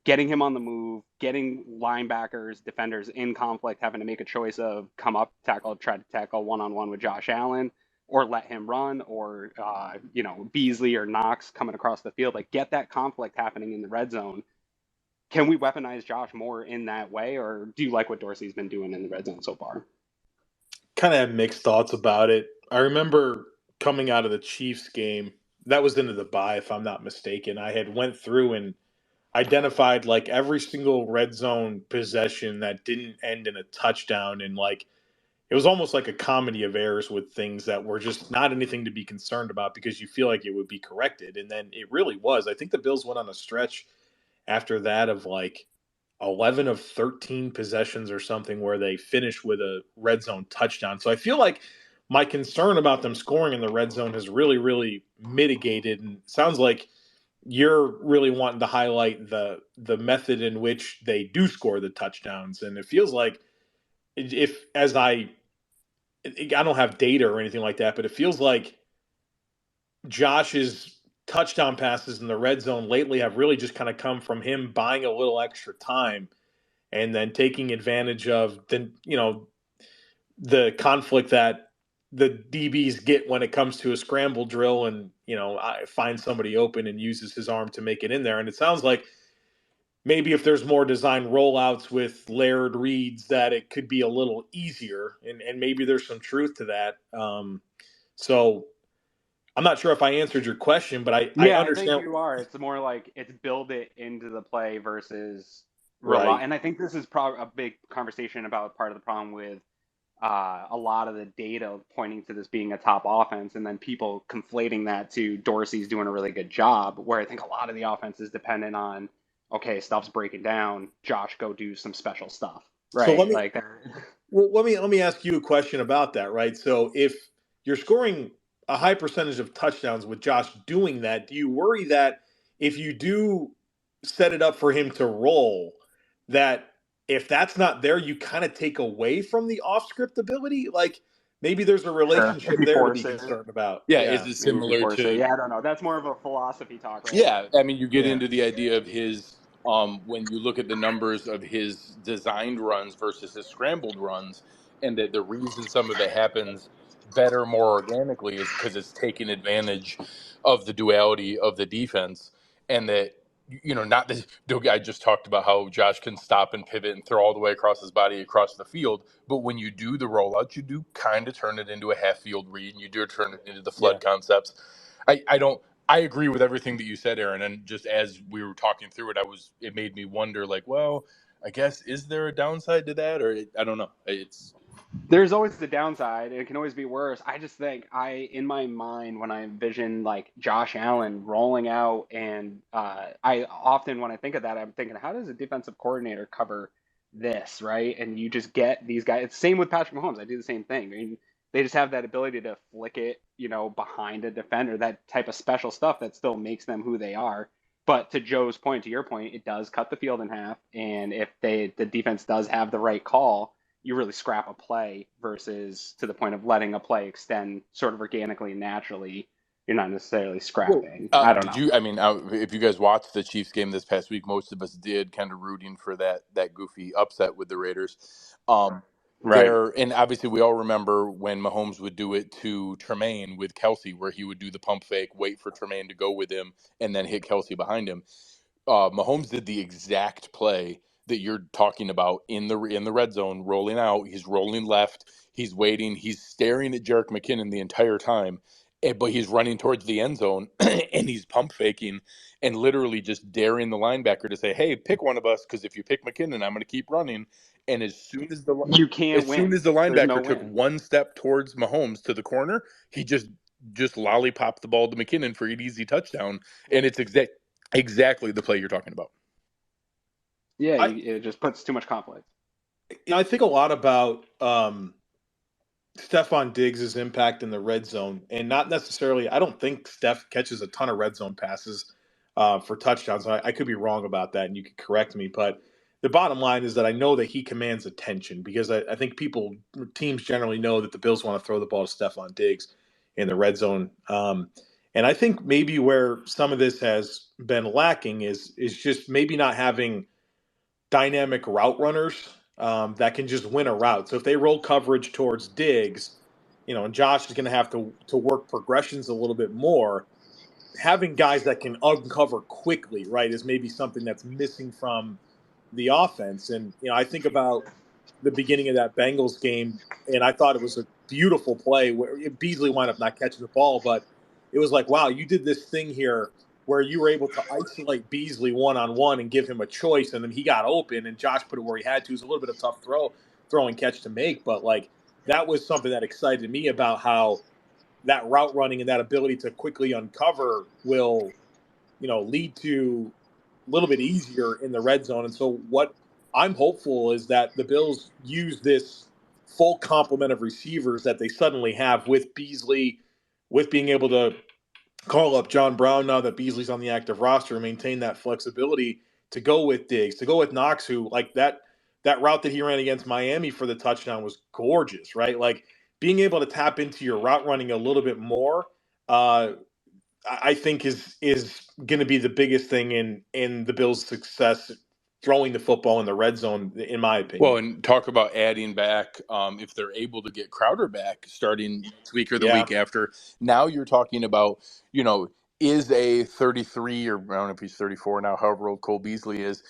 getting him on the move, getting linebackers, defenders in conflict, having to make a choice of come up, tackle, try to tackle one-on-one with Josh Allen, or let him run, or Beasley or Knox coming across the field. Like, get that conflict happening in the red zone. Can we weaponize Josh more in that way, or do you like what Dorsey's been doing in the red zone so far? Kind of have mixed thoughts about it. I remember coming out of the Chiefs game, that was into the bye, if I'm not mistaken. I had went through and identified like every single red zone possession that didn't end in a touchdown, and like it was almost like a comedy of errors with things that were just not anything to be concerned about because you feel like it would be corrected, and then it really was. I think the Bills went on a stretch after that of like 11 of 13 possessions or something where they finished with a red zone touchdown. So I feel like my concern about them scoring in the red zone has really, really mitigated. And it sounds like you're really wanting to highlight the method in which they do score the touchdowns. And it feels like if as I don't have data or anything like that, but it feels like Josh's touchdown passes in the red zone lately have really just kind of come from him buying a little extra time and then taking advantage of the conflict that the DBs get when it comes to a scramble drill, and find somebody open and uses his arm to make it in there. And it sounds like maybe if there's more design rollouts with layered reads, that it could be a little easier, and maybe there's some truth to that. So I'm not sure if I answered your question, but I I understand. think you are. It's more like it's build it into the play versus rely. Right. And I think this is probably a big conversation about part of the problem with a lot of the data pointing to this being a top offense, and then people conflating that to Dorsey's doing a really good job, where I think a lot of the offense is dependent on, okay, stuff's breaking down, Josh, go do some special stuff, right? So let me ask you a question about that, right? So if you're scoring a high percentage of touchdowns with Josh doing that, do you worry that if you do set it up for him to roll, that if that's not there, you kind of take away from the off-script ability? Like maybe there's a relationship there to be concerned about. Yeah, is it similar to? Yeah, I don't know. That's more of a philosophy talk, right? Yeah, I mean, you get into the idea of his when you look at the numbers of his designed runs versus his scrambled runs, and that the reason some of it happens better, more organically, is because it's taking advantage of the duality of the defense, and that not this. I just talked about how Josh can stop and pivot and throw all the way across his body across the field, but when you do the rollout, you do kind of turn it into a half field read, and you do turn it into the flood concepts. I agree with everything that you said, Aaron. And just as we were talking through it, it made me wonder, like, well, I guess, is there a downside to that? Or I don't know. There's always the downside. It can always be worse. I just think in my mind, when I envision like Josh Allen rolling out, and I often, when I think of that, I'm thinking, how does a defensive coordinator cover this, right? And you just get these guys. It's the same with Patrick Mahomes. I do the same thing. I mean, they just have that ability to flick it, behind a defender, that type of special stuff that still makes them who they are. But to Joe's point, to your point, it does cut the field in half. And if the defense does have the right call, you really scrap a play versus to the point of letting a play extend sort of organically and naturally. You're not necessarily scrapping. I don't know. If you guys watched the Chiefs game this past week, most of us did, kind of rooting for that goofy upset with the Raiders. Right. And obviously we all remember when Mahomes would do it to Tremaine with Kelsey, where he would do the pump fake, wait for Tremaine to go with him, and then hit Kelsey behind him. Mahomes did the exact play that you're talking about in the red zone, rolling out. He's rolling left. He's waiting. He's staring at Jerick McKinnon the entire time, but he's running towards the end zone, and he's pump faking and literally just daring the linebacker to say, "Hey, pick one of us, because if you pick McKinnon, I'm going to keep running." And as soon as the linebacker took one step towards Mahomes to the corner, he just lollipopped the ball to McKinnon for an easy touchdown. And it's exactly the play you're talking about. Yeah, it just puts too much conflict. I think a lot about Stephon Diggs' impact in the red zone, and not necessarily. I don't think Steph catches a ton of red zone passes for touchdowns. I could be wrong about that, and you could correct me. But the bottom line is that I know that he commands attention, because I think teams generally know that the Bills want to throw the ball to Stephon Diggs in the red zone. And I think maybe where some of this has been lacking is just maybe not having dynamic route runners that can just win a route. So if they roll coverage towards Diggs, and Josh is going to have to work progressions a little bit more. Having guys that can uncover quickly, right, is maybe something that's missing from the offense. And, I think about the beginning of that Bengals game, and I thought it was a beautiful play where Beasley wound up not catching the ball, but it was like, wow, you did this thing here where you were able to isolate Beasley one-on-one and give him a choice, and then he got open, and Josh put it where he had to. It was a little bit of a tough throw and catch to make, but, like, that was something that excited me about how that route running and that ability to quickly uncover will, lead to a little bit easier in the red zone. And so what I'm hopeful is that the Bills use this full complement of receivers that they suddenly have with Beasley, with being able to call up John Brown now that Beasley's on the active roster and maintain that flexibility to go with Diggs, to go with Knox, who, like, that route that he ran against Miami for the touchdown was gorgeous, right? Like, being able to tap into your route running a little bit more, I think is going to be the biggest thing in the Bills' success throwing the football in the red zone, in my opinion. Well, and talk about adding back if they're able to get Crowder back starting next week or the week after. Now you're talking about, is a 33 or I don't know if he's 34 now, however old Cole Beasley is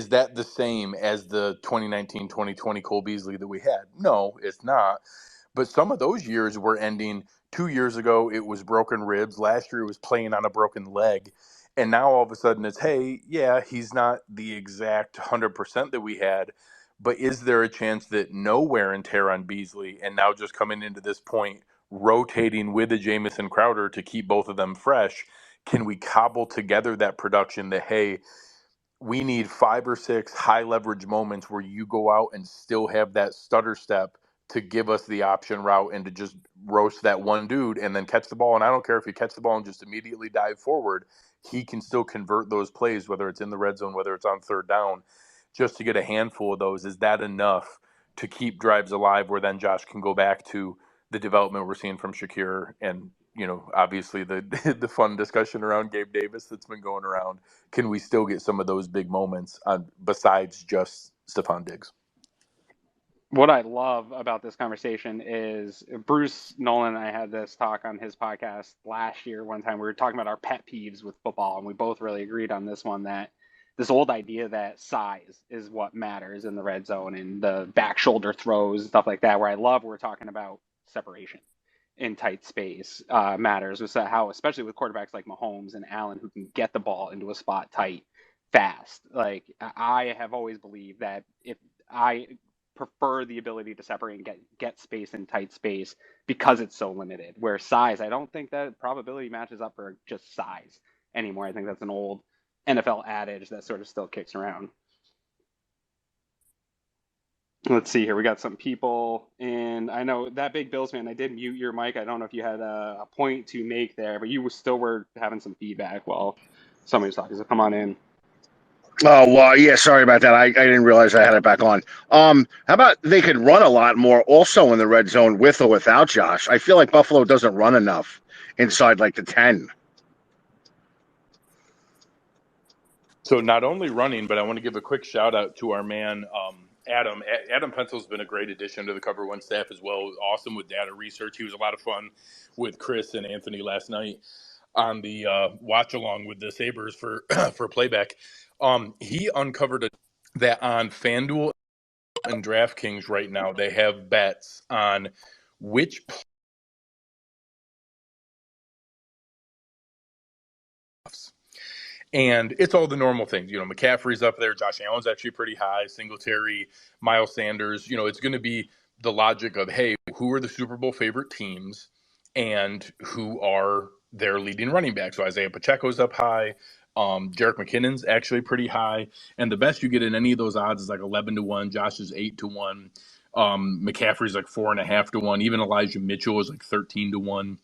that the same as the 2019-2020 Cole Beasley that we had? No, it's not. But some of those years were ending. 2 years ago, it was broken ribs. Last year, it was playing on a broken leg. And now all of a sudden it's, hey, yeah, he's not the exact 100% that we had, but is there a chance that no wear and tear on Beasley and now just coming into this point, rotating with a Jamison Crowder to keep both of them fresh, can we cobble together that production that, hey, we need 5 or 6 high leverage moments where you go out and still have that stutter step to give us the option route and to just roast that one dude and then catch the ball. And I don't care if you catch the ball and just immediately dive forward, he can still convert those plays, whether it's in the red zone, whether it's on third down, just to get a handful of those. Is that enough to keep drives alive where then Josh can go back to the development we're seeing from Shakir and, obviously the fun discussion around Gabe Davis that's been going around? Can we still get some of those big moments besides just Stephon Diggs? What I love about this conversation is Bruce Nolan and I had this talk on his podcast last year one time. We were talking about our pet peeves with football, and we both really agreed on this one, that this old idea that size is what matters in the red zone and the back shoulder throws and stuff like that, where I love we're talking about separation in tight space matters, with how, especially with quarterbacks like Mahomes and Allen, who can get the ball into a spot tight fast. Like, I have always believed that if I prefer the ability to separate and get space in tight space because it's so limited, where size, I don't think that probability matches up for just size anymore. I think that's an old NFL adage that sort of still kicks around. Let's see here. We got some people, and I know that big Bills fan, I did mute your mic. I don't know if you had a point to make there, but you still were having some feedback while somebody was talking, so come on in. Oh, well, yeah, sorry about that. I didn't realize I had it back on. How about they could run a lot more also in the red zone with or without Josh? I feel like Buffalo doesn't run enough inside like the 10. So not only running, but I want to give a quick shout out to our man, Adam. Adam Pencil's been a great addition to the Cover One staff as well. Awesome with data research. He was a lot of fun with Chris and Anthony last night on the watch along with the Sabres for for playback. He uncovered that on FanDuel and DraftKings right now they have bets on which and it's all the normal things. McCaffrey's up there. Josh Allen's actually pretty high. Singletary, Miles Sanders. It's going to be the logic of, hey, who are the Super Bowl favorite teams and who are their leading running backs? So Isaiah Pacheco's up high. Jerick McKinnon's actually pretty high. And the best you get in any of those odds is like 11-1. Josh is 8-1. McCaffrey's like 4.5-1. Even Elijah Mitchell is like 13-1.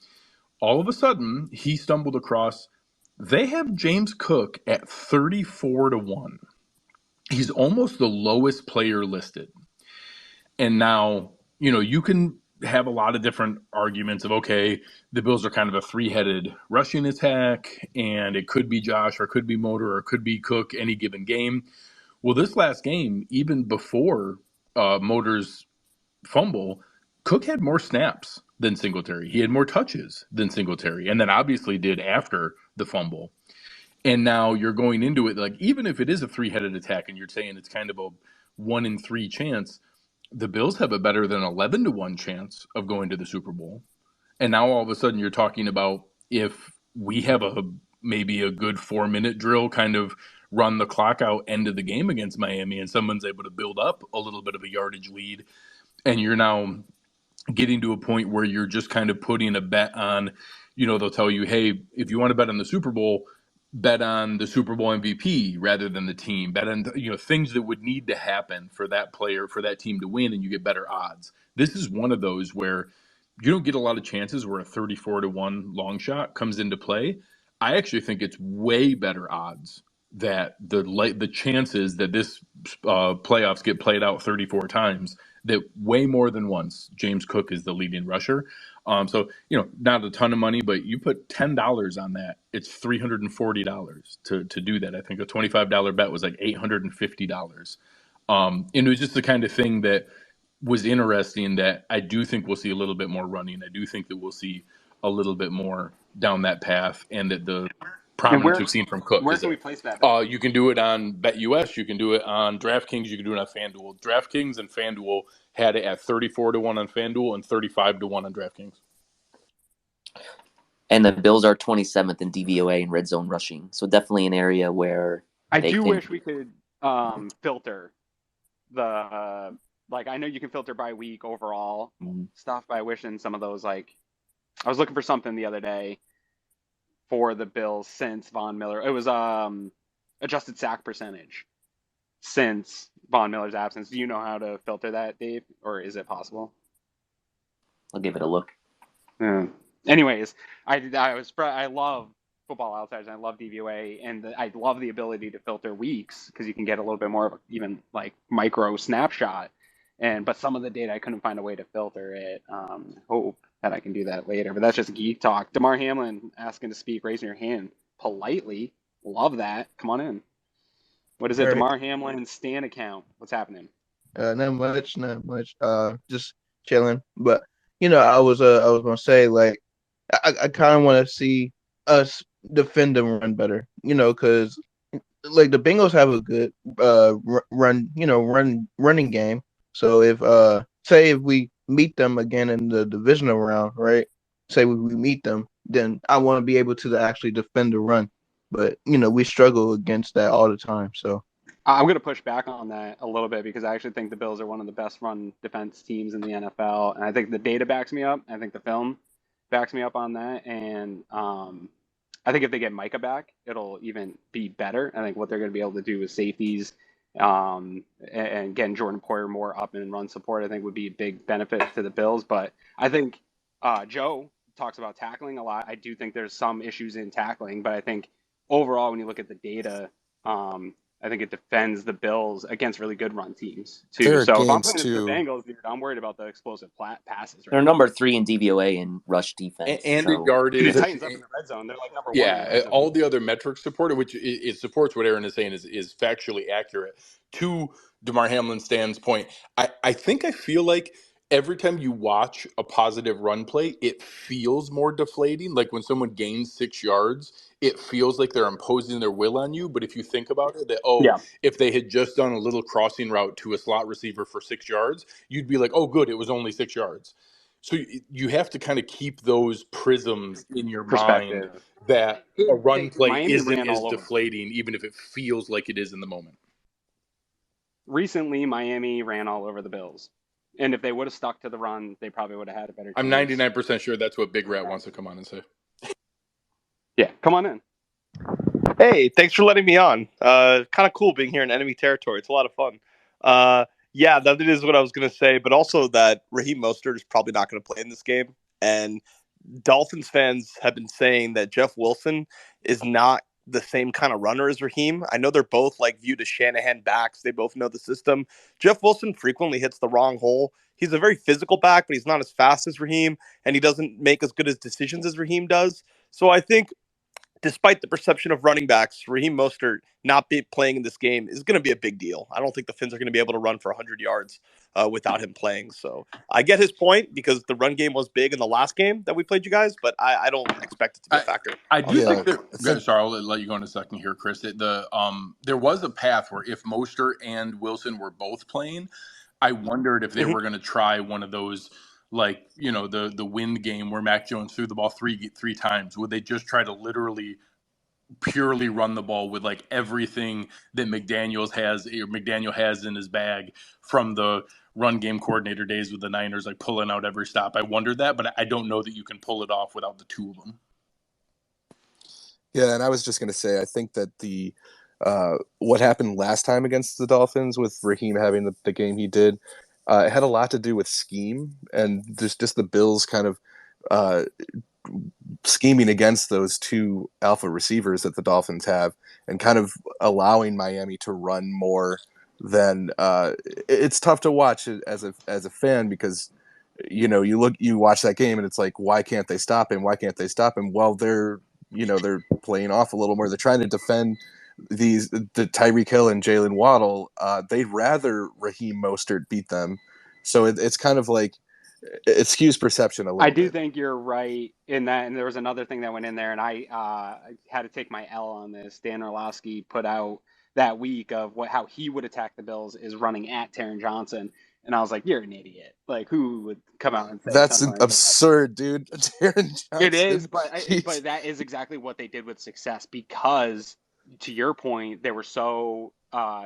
All of a sudden, he stumbled across – they have James Cook at 34-1. He's almost the lowest player listed. And now, you can have a lot of different arguments of, okay, the Bills are kind of a three-headed rushing attack, and it could be Josh or it could be Motor or it could be Cook any given game. Well, this last game, even before Motor's fumble, Cook had more snaps than Singletary. He had more touches than Singletary, and then obviously did after the fumble. And now you're going into it like, even if it is a three-headed attack and you're saying it's kind of a 1 in 3 chance, the Bills have a better than 11-1 chance of going to the Super Bowl. And now all of a sudden you're talking about, if we have maybe a good 4-minute drill, kind of run the clock out end of the game against Miami, and someone's able to build up a little bit of a yardage lead, and you're now getting to a point where you're just kind of putting a bet on, they'll tell you, hey, if you want to bet on the Super Bowl, bet on the Super Bowl MVP rather than the team. Bet on, things that would need to happen for that player, for that team to win, and you get better odds. This is one of those where you don't get a lot of chances where a 34-1 long shot comes into play. I actually think it's way better odds that the chances that this playoffs get played out 34 times, that way more than once James Cook is the leading rusher. So, not a ton of money, but you put $10 on that, it's $340 to do that. I think a $25 bet was like $850. And it was just the kind of thing that was interesting, that I do think we'll see a little bit more running. I do think that we'll see a little bit more down that path, and that the prominence we've seen from Cook. Where can we place that? You can do it on BetUS. You can do it on DraftKings. You can do it on FanDuel. DraftKings and FanDuel had it at 34-1 on FanDuel and 35-1 on DraftKings. And the Bills are 27th in DVOA and red zone rushing. So definitely an area where I do wish we could filter the I know you can filter by week overall stuff, but I wish in some of those, I was looking for something the other day for the Bills since Von Miller. It was adjusted sack percentage since Von Miller's absence. Do you know how to filter that, Dave, or is it possible? I'll give it a look. Yeah. Anyways, I love Football Outsiders, and I love DVOA, and I love the ability to filter weeks, because you can get a little bit more of even micro snapshot. But some of the data I couldn't find a way to filter it. Hope that I can do that later. But that's just geek talk. Damar Hamlin asking to speak, raising your hand politely. Love that. Come on in. What is it? All right. Damar Hamlin Stan account. What's happening? Not much. Just chilling. But I was gonna say, I kind of want to see us defend and run better. Because the Bengals have a good running game. So if we meet them again in the divisional round, right? Say we meet them, then I want to be able to actually defend the run. But we struggle against that all the time. So I'm going to push back on that a little bit, because I actually think the Bills are one of the best run defense teams in the NFL, and I think the data backs me up. I think the film backs me up on that, and I think if they get Micah back, it'll even be better. I think what they're going to be able to do with safeties, and getting Jordan Poyer more up and run support, I think would be a big benefit to the Bills. But I think Joe talks about tackling a lot. I do think there's some issues in tackling, but I think overall, when you look at the data, I think it defends the Bills against really good run teams too. There are so if I'm games playing too. the Bengals, dude, I'm worried about the explosive passes. They're number 3 in DVOA in rush defense. And in yardage. The Titans up in the red zone. They're number 1. Yeah, all the other metrics support it, which it supports what Aaron is saying is factually accurate. To Damar Hamlin Stan's point, I think I feel like every time you watch a positive run play, it feels more deflating. Like when someone gains 6 yards, it feels like they're imposing their will on you. But if you think about it, if they had just done a little crossing route to a slot receiver for 6 yards, you'd be like, oh, good, it was only 6 yards. So you have to kind of keep those prisms in your mind that a run play isn't as deflating, even if it feels like it is in the moment. Recently, Miami ran all over the Bills. And if they would have stuck to the run, they probably would have had a better chance. I'm 99% sure that's what Big Rat wants to come on and say. Yeah, come on in. Hey, thanks for letting me on. Kind of cool being here in enemy territory. It's a lot of fun. Yeah, that is what I was going to say, but also that Raheem Mostert is probably not going to play in this game. And Dolphins fans have been saying that Jeff Wilson is not the same kind of runner as Raheem. I know they're both viewed as Shanahan backs. They both know the system. Jeff Wilson frequently hits the wrong hole. He's a very physical back, but he's not as fast as Raheem, and he doesn't make as good as decisions as Raheem does. So I think despite the perception of running backs, Raheem Mostert not playing in this game is going to be a big deal. I don't think the Finns are going to be able to run for 100 yards without him playing. So I get his point because the run game was big in the last game that we played you guys, but I don't expect it to be a factor. I do think Yeah, that. Sorry, I'll let you go in a second here, Chris. There was a path where if Mostert and Wilson were both playing, I wondered if they were going to try one of those, like, you know, the wind game where Mac Jones threw the ball three times. Would they just try to literally purely run the ball with like everything that McDaniel has in his bag from the run game coordinator days with the Niners, like pulling out every stop? I wondered that, but I don't know that you can pull it off without the two of them. Yeah, and I was just going to say, I think that what happened last time against the Dolphins with Raheem having the game he did, it had a lot to do with scheme and just the Bills kind of scheming against those two alpha receivers that the Dolphins have and kind of allowing Miami to run more than it's tough to watch as a fan because you watch that game and it's like, why can't they stop him? Well, they're playing off a little more. They're trying to defend the Tyreek Hill and Jalen Waddle. They'd rather Raheem Mostert beat them. So it's kind of like it skews perception a little I bit. do think you're right in that, and there was another thing that went in there, and I had to take my L on this. Dan Orlovsky put out that week of how he would attack the Bills is running at Taron Johnson, and I was like, "You're an idiot! Like, who would come out and say That's something like absurd, dude?" Taron Johnson. It is, but that is exactly what they did with success because, to your point, they were so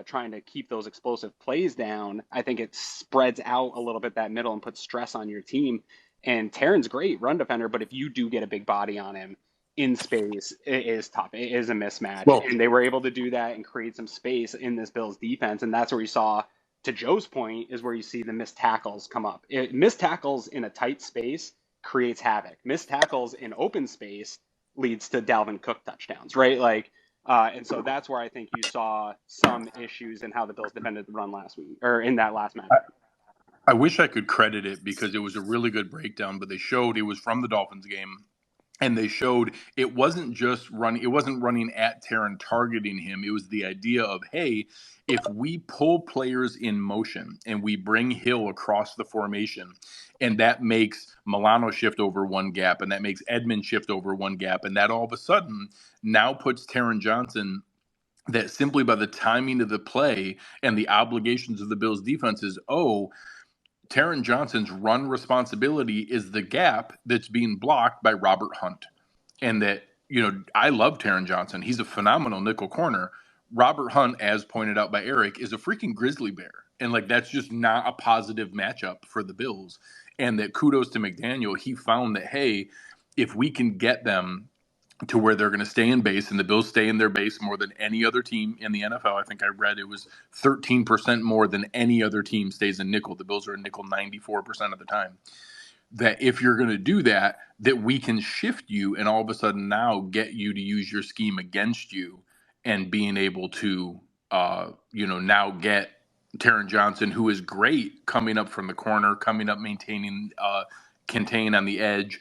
trying to keep those explosive plays down. I think it spreads out a little bit that middle and puts stress on your team. And Taron's great run defender, but if you do get a big body on him in space, it is tough. It is a mismatch. Well, and they were able to do that and create some space in this Bills defense. And that's where you saw, to Joe's point, is where you see the missed tackles come up. Missed tackles in a tight space creates havoc. Missed tackles in open space leads to Dalvin Cook touchdowns, right? Like, and so that's where I think you saw some issues in how the Bills defended the run last week or in that last match. I wish I could credit it because it was a really good breakdown, but they showed it was from the Dolphins game. And they showed it wasn't just running. It wasn't running at Taron targeting him. It was the idea of, hey, if we pull players in motion and we bring Hill across the formation, and that makes Milano shift over one gap, and that makes Edmund shift over one gap, and that all of a sudden now puts Taron Johnson, that simply by the timing of the play and the obligations of the Bills defense is, Taron Johnson's run responsibility is the gap that's being blocked by Robert Hunt. And that, I love Taron Johnson. He's a phenomenal nickel corner. Robert Hunt, as pointed out by Eric, is a freaking grizzly bear. And like, that's just not a positive matchup for the Bills. And that kudos to McDaniel. He found that, hey, if we can get them to where they're going to stay in base, and the Bills stay in their base more than any other team in the NFL. I think I read it was 13% more than any other team stays in nickel. The Bills are in nickel 94% of the time. That if you're going to do that, that we can shift you and all of a sudden now get you to use your scheme against you, and being able to, now get Taron Johnson, who is great coming up from the corner, coming up, maintaining, contain on the edge,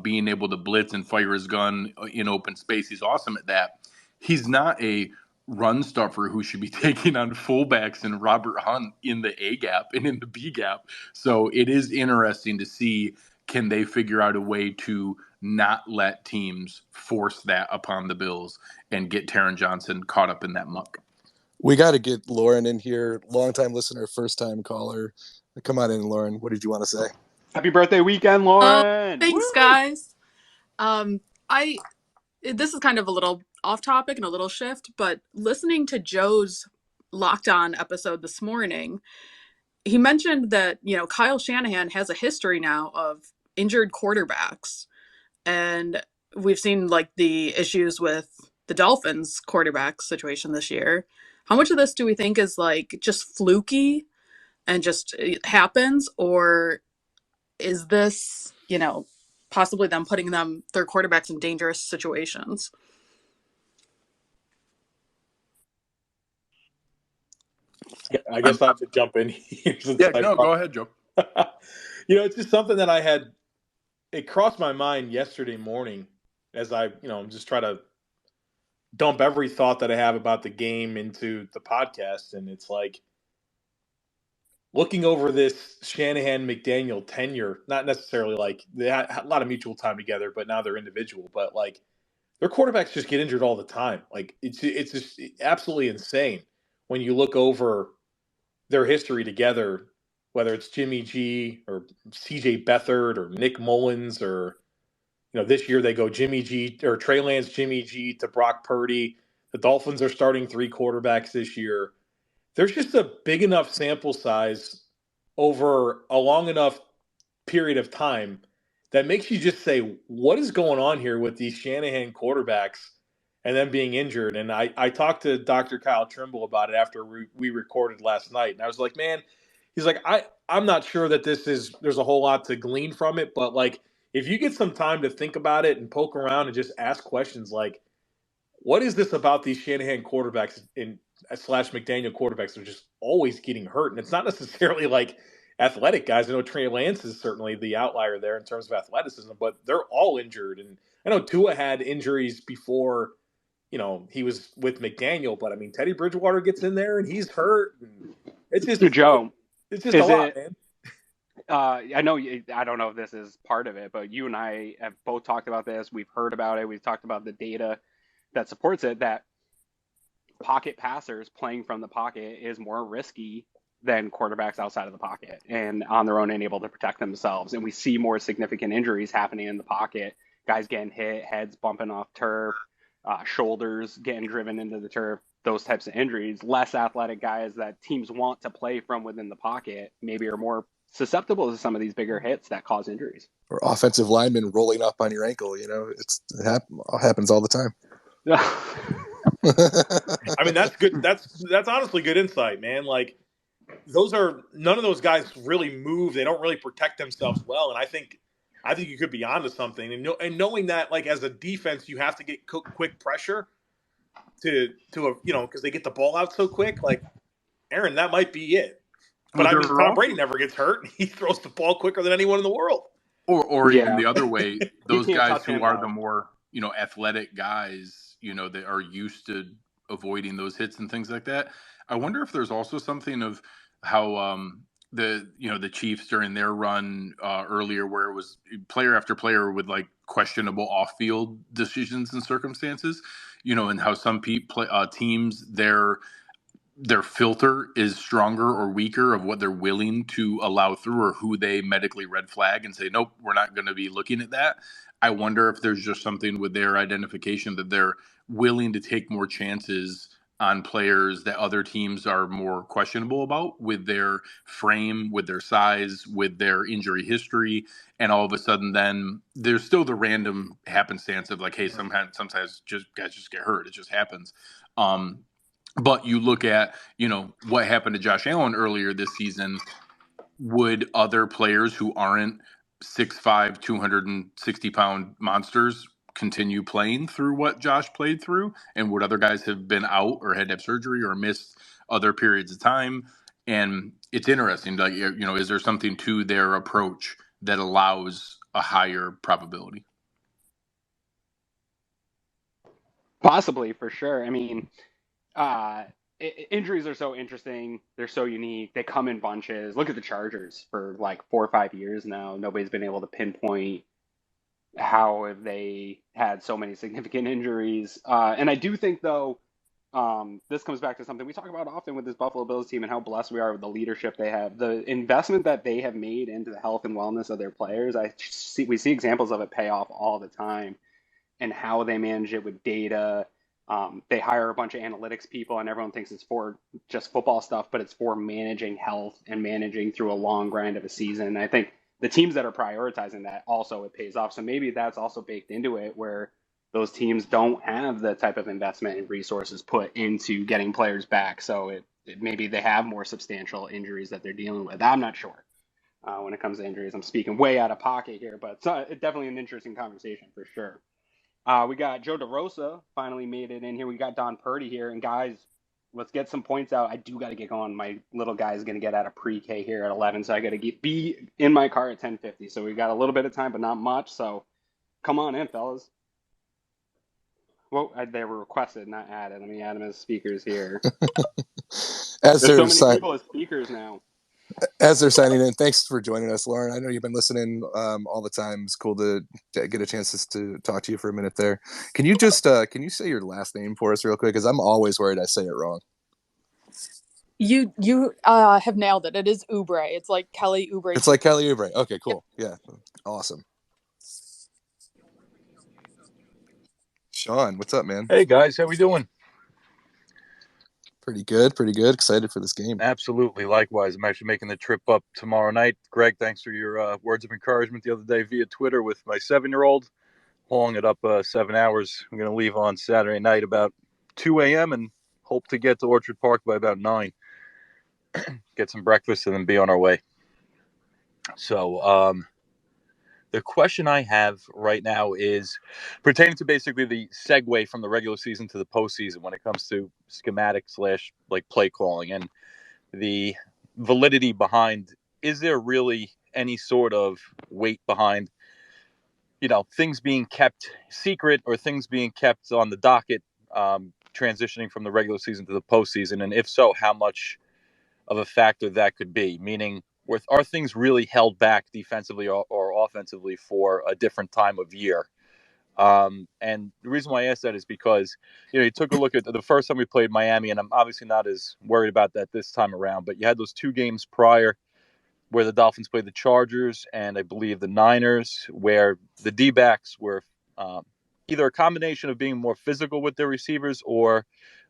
being able to blitz and fire his gun in open space. He's awesome at that. He's not a run stuffer who should be taking on fullbacks and Robert Hunt in the A gap and in the B gap. So it is interesting to see, can they figure out a way to not let teams force that upon the Bills and get Taron Johnson caught up in that muck. We got to get Lauren in here. Longtime listener, first time caller. Come on in, Lauren. What did you want to say? Happy birthday weekend, Lauren! Thanks, guys. This is kind of a little off topic and a little shift, but listening to Joe's Locked On episode this morning, he mentioned that, Kyle Shanahan has a history now of injured quarterbacks. And we've seen like the issues with the Dolphins quarterback situation this year. How much of this do we think is like just fluky and just it happens, or is this, possibly them putting their quarterbacks in dangerous situations? I guess I have to jump in here. Go ahead, Joe. It's just something that it crossed my mind yesterday morning as I, just try to dump every thought that I have about the game into the podcast. And it's like, looking over this Shanahan-McDaniel tenure, not necessarily like they had a lot of mutual time together, but now they're individual. But like their quarterbacks just get injured all the time. Like it's just absolutely insane when you look over their history together, whether it's Jimmy G or CJ Beathard or Nick Mullins or this year they go Jimmy G or Trey Lance, Jimmy G to Brock Purdy. The Dolphins are starting 3 quarterbacks this year. There's just a big enough sample size over a long enough period of time that makes you just say, what is going on here with these Shanahan quarterbacks and them being injured? And I talked to Dr. Kyle Trimble about it after we recorded last night. And I was like, man, he's like, I'm not sure that there's a whole lot to glean from it. But like, if you get some time to think about it and poke around and just ask questions like, what is this about these Shanahan quarterbacks / McDaniel quarterbacks that are just always getting hurt? And it's not necessarily like athletic guys. I know Trey Lance is certainly the outlier there in terms of athleticism, but they're all injured. And I know Tua had injuries before, he was with McDaniel, but I mean, Teddy Bridgewater gets in there and he's hurt. And it's just Joe, it's just a lot, man. I know I don't know if this is part of it, but you and I have both talked about this. We've heard about it. We've talked about the data that supports it, that pocket passers playing from the pocket is more risky than quarterbacks outside of the pocket and on their own and able to protect themselves. And we see more significant injuries happening in the pocket, guys getting hit, heads bumping off turf, shoulders getting driven into the turf, those types of injuries. Less athletic guys that teams want to play from within the pocket maybe are more susceptible to some of these bigger hits that cause injuries. Or offensive linemen rolling up on your ankle, it happens all the time. I mean, that's good. That's honestly good insight, man. Like none of those guys really move. They don't really protect themselves well. And I think you could be onto something. And knowing that, like as a defense, you have to get quick pressure because they get the ball out so quick. Like Aaron, that might be it. But I mean, Tom Brady never gets hurt. He throws the ball quicker than anyone in the world. Or even the other way, those guys who are the more athletic guys, that are used to avoiding those hits and things like that. I wonder if there's also something of how the Chiefs during their run earlier, where it was player after player with like questionable off-field decisions and circumstances, and how some teams their filter is stronger or weaker of what they're willing to allow through or who they medically red flag and say, nope, we're not going to be looking at that. I wonder if there's just something with their identification that they're willing to take more chances on players that other teams are more questionable about with their frame, with their size, with their injury history. And all of a sudden then there's still the random happenstance of like, hey, sometimes guys just get hurt. It just happens. But you look at, what happened to Josh Allen earlier this season. Would other players who aren't 6'5", 260-pound monsters continue playing through what Josh played through? And would other guys have been out or had to have surgery or missed other periods of time? And it's interesting, like, is there something to their approach that allows a higher probability? Possibly, for sure. I mean, injuries are so interesting. They're so unique. They come in bunches. Look at the Chargers for like 4 or 5 years now. Nobody's been able to pinpoint how they had so many significant injuries. And I do think, though, this comes back to something we talk about often with this Buffalo Bills team and how blessed we are with the leadership they have. The investment that they have made into the health and wellness of their players, we see examples of it pay off all the time, and how they manage it with data. They hire a bunch of analytics people, and everyone thinks it's for just football stuff, but it's for managing health and managing through a long grind of a season. I think the teams that are prioritizing that also, it pays off. So maybe that's also baked into it, where those teams don't have the type of investment and resources put into getting players back. So maybe they have more substantial injuries that they're dealing with. I'm not sure when it comes to injuries. I'm speaking way out of pocket here, but it's definitely an interesting conversation for sure. We got Joe DeRosa finally made it in here. We got Don Purdy here. And guys, let's get some points out. I do got to get going. My little guy is going to get out of pre-K here at 11, so I got to be in my car at 10:50. So we got a little bit of time, but not much. So come on in, fellas. Well, they were requested, not added. Let me add them as speakers here. There's so many people as speakers now. As they're signing in, thanks for joining us, Lauren. I know you've been listening all the time. It's cool to get a chance to talk to you for a minute there. Can you just can you say your last name for us real quick? Because I'm always worried I say it wrong. You have nailed it. It is Oubre. It's like Kelly Oubre. It's like Kelly Oubre. Okay, cool. Yep. Yeah, awesome. Sean, what's up, man? Hey guys, how we doing? Pretty good, pretty good. Excited for this game. Absolutely. Likewise, I'm actually making the trip up tomorrow night. Greg, thanks for your words of encouragement the other day via Twitter with my 7-year-old. Hauling it up 7 hours. I'm going to leave on Saturday night about 2 a.m. and hope to get to Orchard Park by about 9. Get some breakfast and then be on our way. So the question I have right now is pertaining to basically the segue from the regular season to the postseason when it comes to schematic / like play calling and the validity behind, is there really any sort of weight behind, things being kept secret or things being kept on the docket, transitioning from the regular season to the postseason? And if so, how much of a factor that could be? Meaning, are things really held back defensively or offensively for a different time of year? And the reason why I asked that is because, you took a look at the first time we played Miami, and I'm obviously not as worried about that this time around, but you had those 2 games prior where the Dolphins played the Chargers and I believe the Niners, where the D-backs were either a combination of being more physical with their receivers or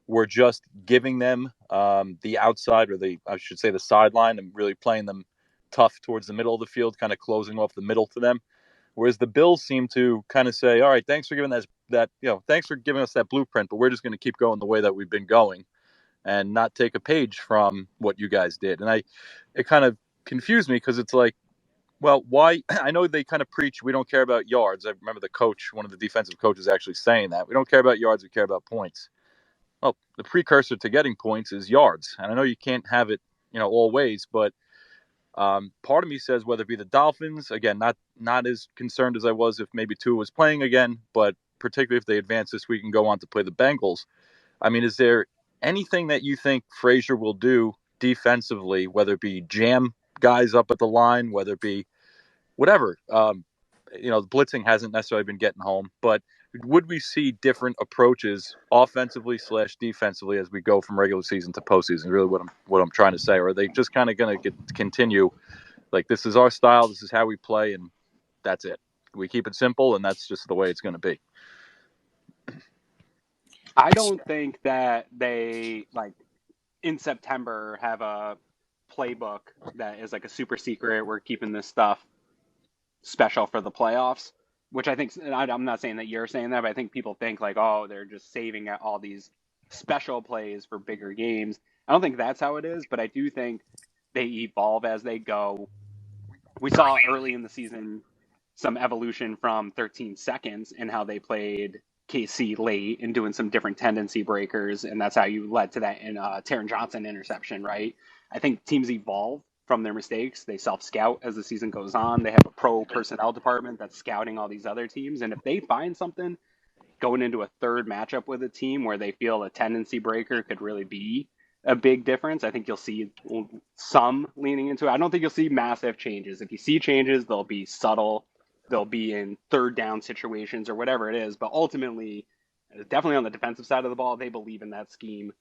were just giving them the outside, or I should say the sideline, and really playing them tough towards the middle of the field, kind of closing off the middle to them. Whereas the Bills seem to kind of say, all right, thanks for giving thanks for giving us that blueprint, but we're just going to keep going the way that we've been going and not take a page from what you guys did. And it kind of confused me because it's like, well, why? I know they kind of preach we don't care about yards. I remember one of the defensive coaches actually saying that. We don't care about yards, we care about points. Well, the precursor to getting points is yards. And I know you can't have it, all ways, but part of me says whether it be the Dolphins, again, not as concerned as I was if maybe Tua was playing again, but particularly if they advance this week and go on to play the Bengals. I mean, is there anything that you think Frazier will do defensively, whether it be jam guys up at the line, whether it be whatever? The blitzing hasn't necessarily been getting home, but would we see different approaches offensively / defensively as we go from regular season to postseason? Really, what I'm trying to say, or are they just kind of going to continue like this is our style, this is how we play, and that's it? We keep it simple, and that's just the way it's going to be. I don't think that they in September have a playbook that is like a super secret. We're keeping this stuff special for the playoffs, which I think, I'm not saying that you're saying that, but I think people think oh, they're just saving all these special plays for bigger games. I don't think that's how it is, but I do think they evolve as they go. We saw early in the season some evolution from 13 seconds and how they played KC late and doing some different tendency breakers, and that's how you led to that in Taron Johnson interception, right? I think teams evolve from their mistakes. They self-scout as the season goes on. They have a pro personnel department that's scouting all these other teams, and if they find something going into a third matchup with a team where they feel a tendency breaker could really be a big difference, I think you'll see some leaning into it. I don't think you'll see massive changes. If you see changes, they'll be subtle. They'll be in third down situations or whatever it is. But ultimately, definitely on the defensive side of the ball, they believe in that scheme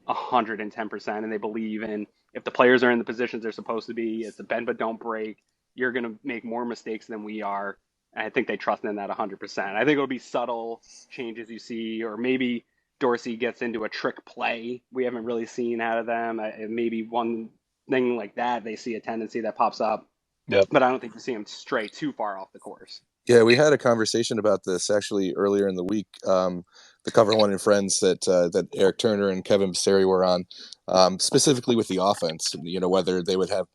110%. And they believe in, if the players are in the positions they're supposed to be, it's a bend but don't break. You're going to make more mistakes than we are. And I think they trust in that 100%. I think it'll be subtle changes you see, or maybe Dorsey gets into a trick play we haven't really seen out of them. Maybe one thing like that, they see a tendency that pops up. Yep. But I don't think you see him stray too far off the course. Yeah, we had a conversation about this actually earlier in the week. The Cover One and Friends that Eric Turner and Kevin Basseri were on, specifically with the offense. Whether they would have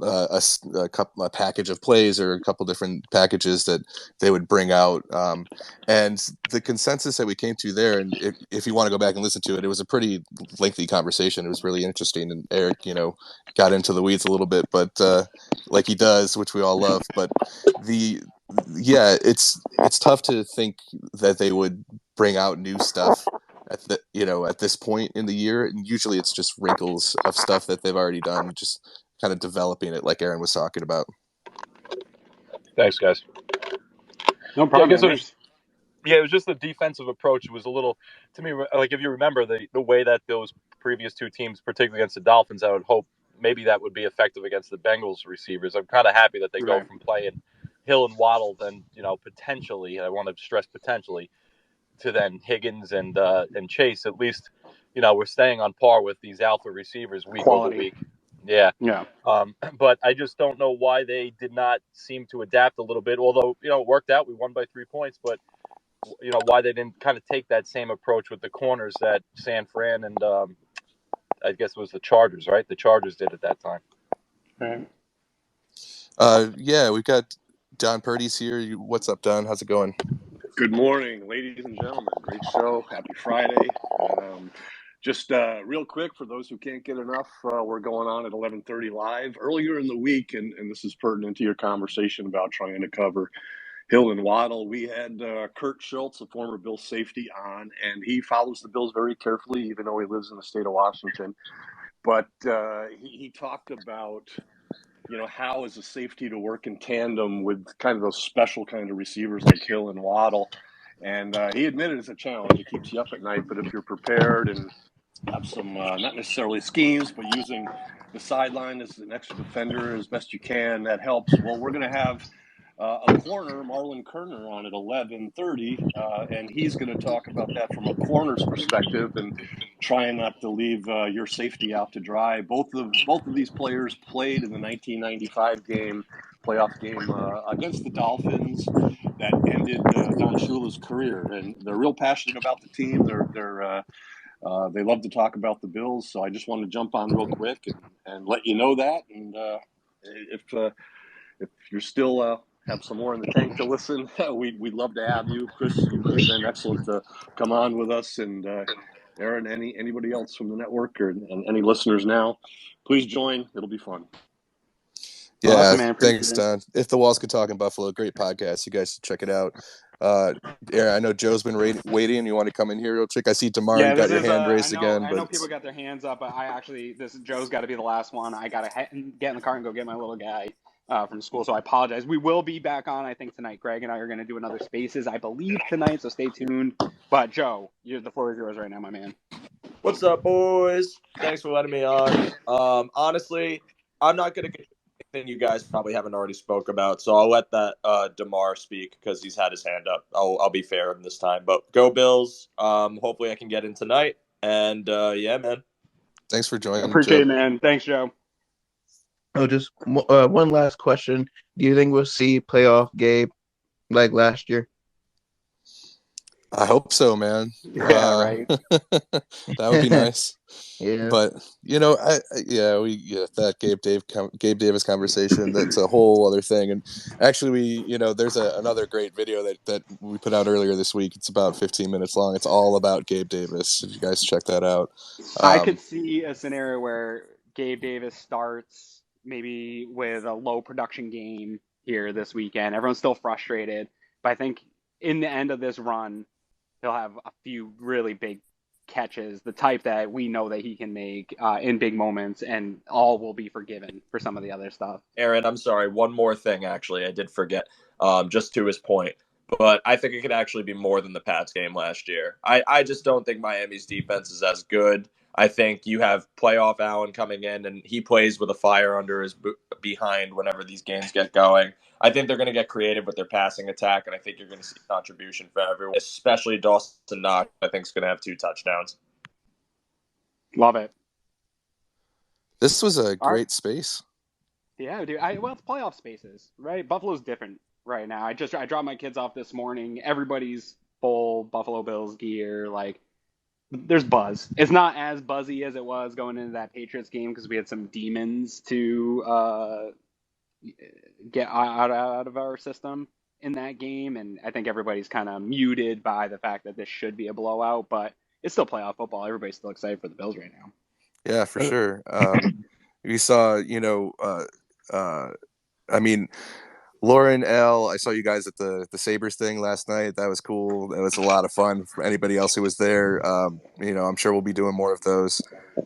a package of plays or a couple different packages that they would bring out, and the consensus that we came to there, and if you want to go back and listen to it, it was a pretty lengthy conversation. It was really interesting, and Eric got into the weeds a little bit, but like he does, which we all love. But it's tough to think that they would bring out new stuff at this point in the year, and usually it's just wrinkles of stuff that they've already done, just kind of developing it, like Aaron was talking about. Thanks, guys. No Yeah, I problem. guess Man. it was just the defensive approach. It was a little, to me, like if you remember the way that those previous two teams, particularly against the Dolphins, I would hope maybe that would be effective against the Bengals receivers. I'm kind of happy that they go Right. from playing Hill and Waddle, then potentially, I want to stress potentially, to then Higgins and Chase. At least, we're staying on par with these alpha receivers week Quality. over week. Yeah. Yeah. But I just don't know why they did not seem to adapt a little bit. Although it worked out, we won by 3 points, but why they didn't kind of take that same approach with the corners that San Fran and I guess it was the Chargers, right? The Chargers did at that time. Right. Yeah, we've got Don Purdy's here. What's up, Don? How's it going? Good morning, ladies and gentlemen. Great show. Happy Friday. Just real quick, for those who can't get enough, we're going on at 11:30 live. Earlier in the week, and this is pertinent to your conversation about trying to cover Hill and Waddle, we had Kurt Schultz, a former Bills safety, on, and he follows the Bills very carefully, even though he lives in the state of Washington. But he talked about how is a safety to work in tandem with kind of those special kind of receivers like Hill and Waddle. And he admitted it's a challenge. It keeps you up at night. But if you're prepared and have some, not necessarily schemes, but using the sideline as an extra defender as best you can, that helps. Well, we're going to have a corner, Marlon Kerner, on at 11:30, and he's going to talk about that from a corner's perspective and trying not to leave your safety out to dry. Both of these players played in the 1995 playoff game against the Dolphins that ended Don Shula's career, and they're real passionate about the team. They love to talk about the Bills, so I just want to jump on real quick and let you know that. And if you're still have some more in the tank to listen, we'd love to have you. Chris, you've been excellent to come on with us, and Aaron, anybody else from the network and any listeners now, please join. It'll be fun. Yeah, awesome, man. thanks, Don. If the Walls Could Talk in Buffalo, great podcast. You guys should check it out. Aaron, I know Joe's been waiting. You want to come in here real quick? I see Damar, you got your hand raised again. I know people got their hands up, but Joe's got to be the last one. I got to get in the car and go get my little guy from school, so I apologize. We will be back on, I think, tonight. Greg and I are going to do another Spaces, I believe, tonight, so stay tuned. But, Joe, the floor is yours right now, my man. What's up, boys? Thanks for letting me on. Honestly, I'm not going to get anything you guys probably haven't already spoke about, so I'll let that Damar speak because he's had his hand up. I'll be fair this time. But go Bills. Hopefully I can get in tonight. And, yeah, man. Thanks for joining, Appreciate Joe. it, man. Thanks, Joe. Oh, just one last question. Do you think we'll see playoff Gabe like last year? I hope so, man. Yeah, right. That would be nice. Yeah. But that Gabe Davis conversation, that's a whole other thing. And actually, there's another great video that we put out earlier this week. It's about 15 minutes long. It's all about Gabe Davis. If you guys check that out. I could see a scenario where Gabe Davis starts maybe with a low production game here this weekend. Everyone's still frustrated, but I think in the end of this run, he'll have a few really big catches, the type that we know that he can make in big moments, and all will be forgiven for some of the other stuff. Aaron, I'm sorry. One more thing, actually. I did forget, just to his point. But I think it could actually be more than the Pats game last year. I just don't think Miami's defense is as good. I think you have playoff Allen coming in, and he plays with a fire under his behind whenever these games get going. I think they're going to get creative with their passing attack, and I think you're going to see contribution from everyone, especially Dawson Knox. I think is going to have 2 touchdowns. Love it. This was a great space. Yeah, dude. It's playoff spaces, right? Buffalo's different right now. I dropped my kids off this morning. Everybody's full Buffalo Bills gear. Like, there's buzz. It's not as buzzy as it was going into that Patriots game because we had some demons to get out of our system in that game, and I think everybody's kind of muted by the fact that this should be a blowout, but it's still playoff football. Everybody's still excited for the Bills right now. Yeah, for sure. We saw, I mean, Lauren L, I saw you guys at the Sabres thing last night. That was cool. That was a lot of fun for anybody else who was there. I'm sure we'll be doing more of those.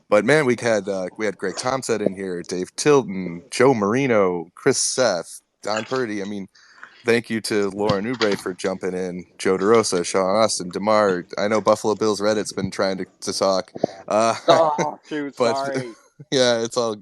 But man, we had Greg Tompsett in here, Dave Tilton, Joe Marino, Chris Seth, Don Purdy. I mean, thank you to Lauren Oubre for jumping in, Joe DeRosa, Sean Austin, DeMar. I know Buffalo Bills Reddit's been trying to talk. Oh, shoot, But sorry. yeah, it's all,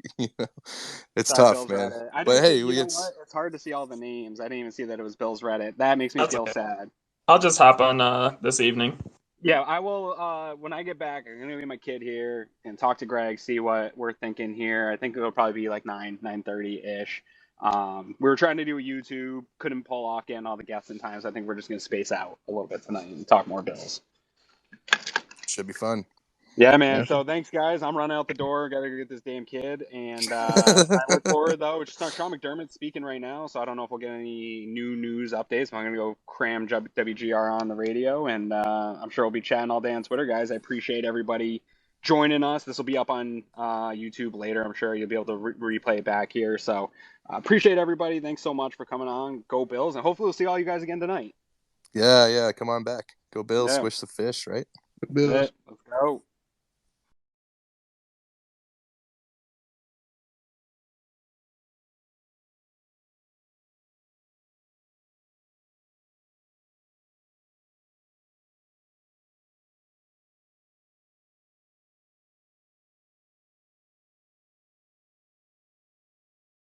it's Sorry, tough, Bills man. Reddit. I But didn't see, hey, you know what? It's hard to see all the names. I didn't even see that it was Bills Reddit. That makes me That's feel okay. sad. I'll just hop on this evening. Yeah, I will. When I get back, I'm gonna be my kid here and talk to Greg, see what we're thinking here. I think it'll probably be like 9:30 ish. We were trying to do a YouTube, couldn't pull off getting all the guests in time, so I think we're just gonna space out a little bit tonight and talk more Bills. Should be fun. Yeah, man. Yeah. So thanks, guys. I'm running out the door. Got to go get this damn kid, and I look forward though. Just not Sean McDermott speaking right now, so I don't know if we'll get any new news updates. But I'm gonna go cram WGR on the radio, and I'm sure we'll be chatting all day on Twitter, guys. I appreciate everybody joining us. This will be up on YouTube later. I'm sure you'll be able to replay it back here. So appreciate everybody. Thanks so much for coming on. Go Bills, and hopefully we'll see all you guys again tonight. Yeah, come on back. Go Bills. Yeah. Swish the fish, right? Bills. Let's go.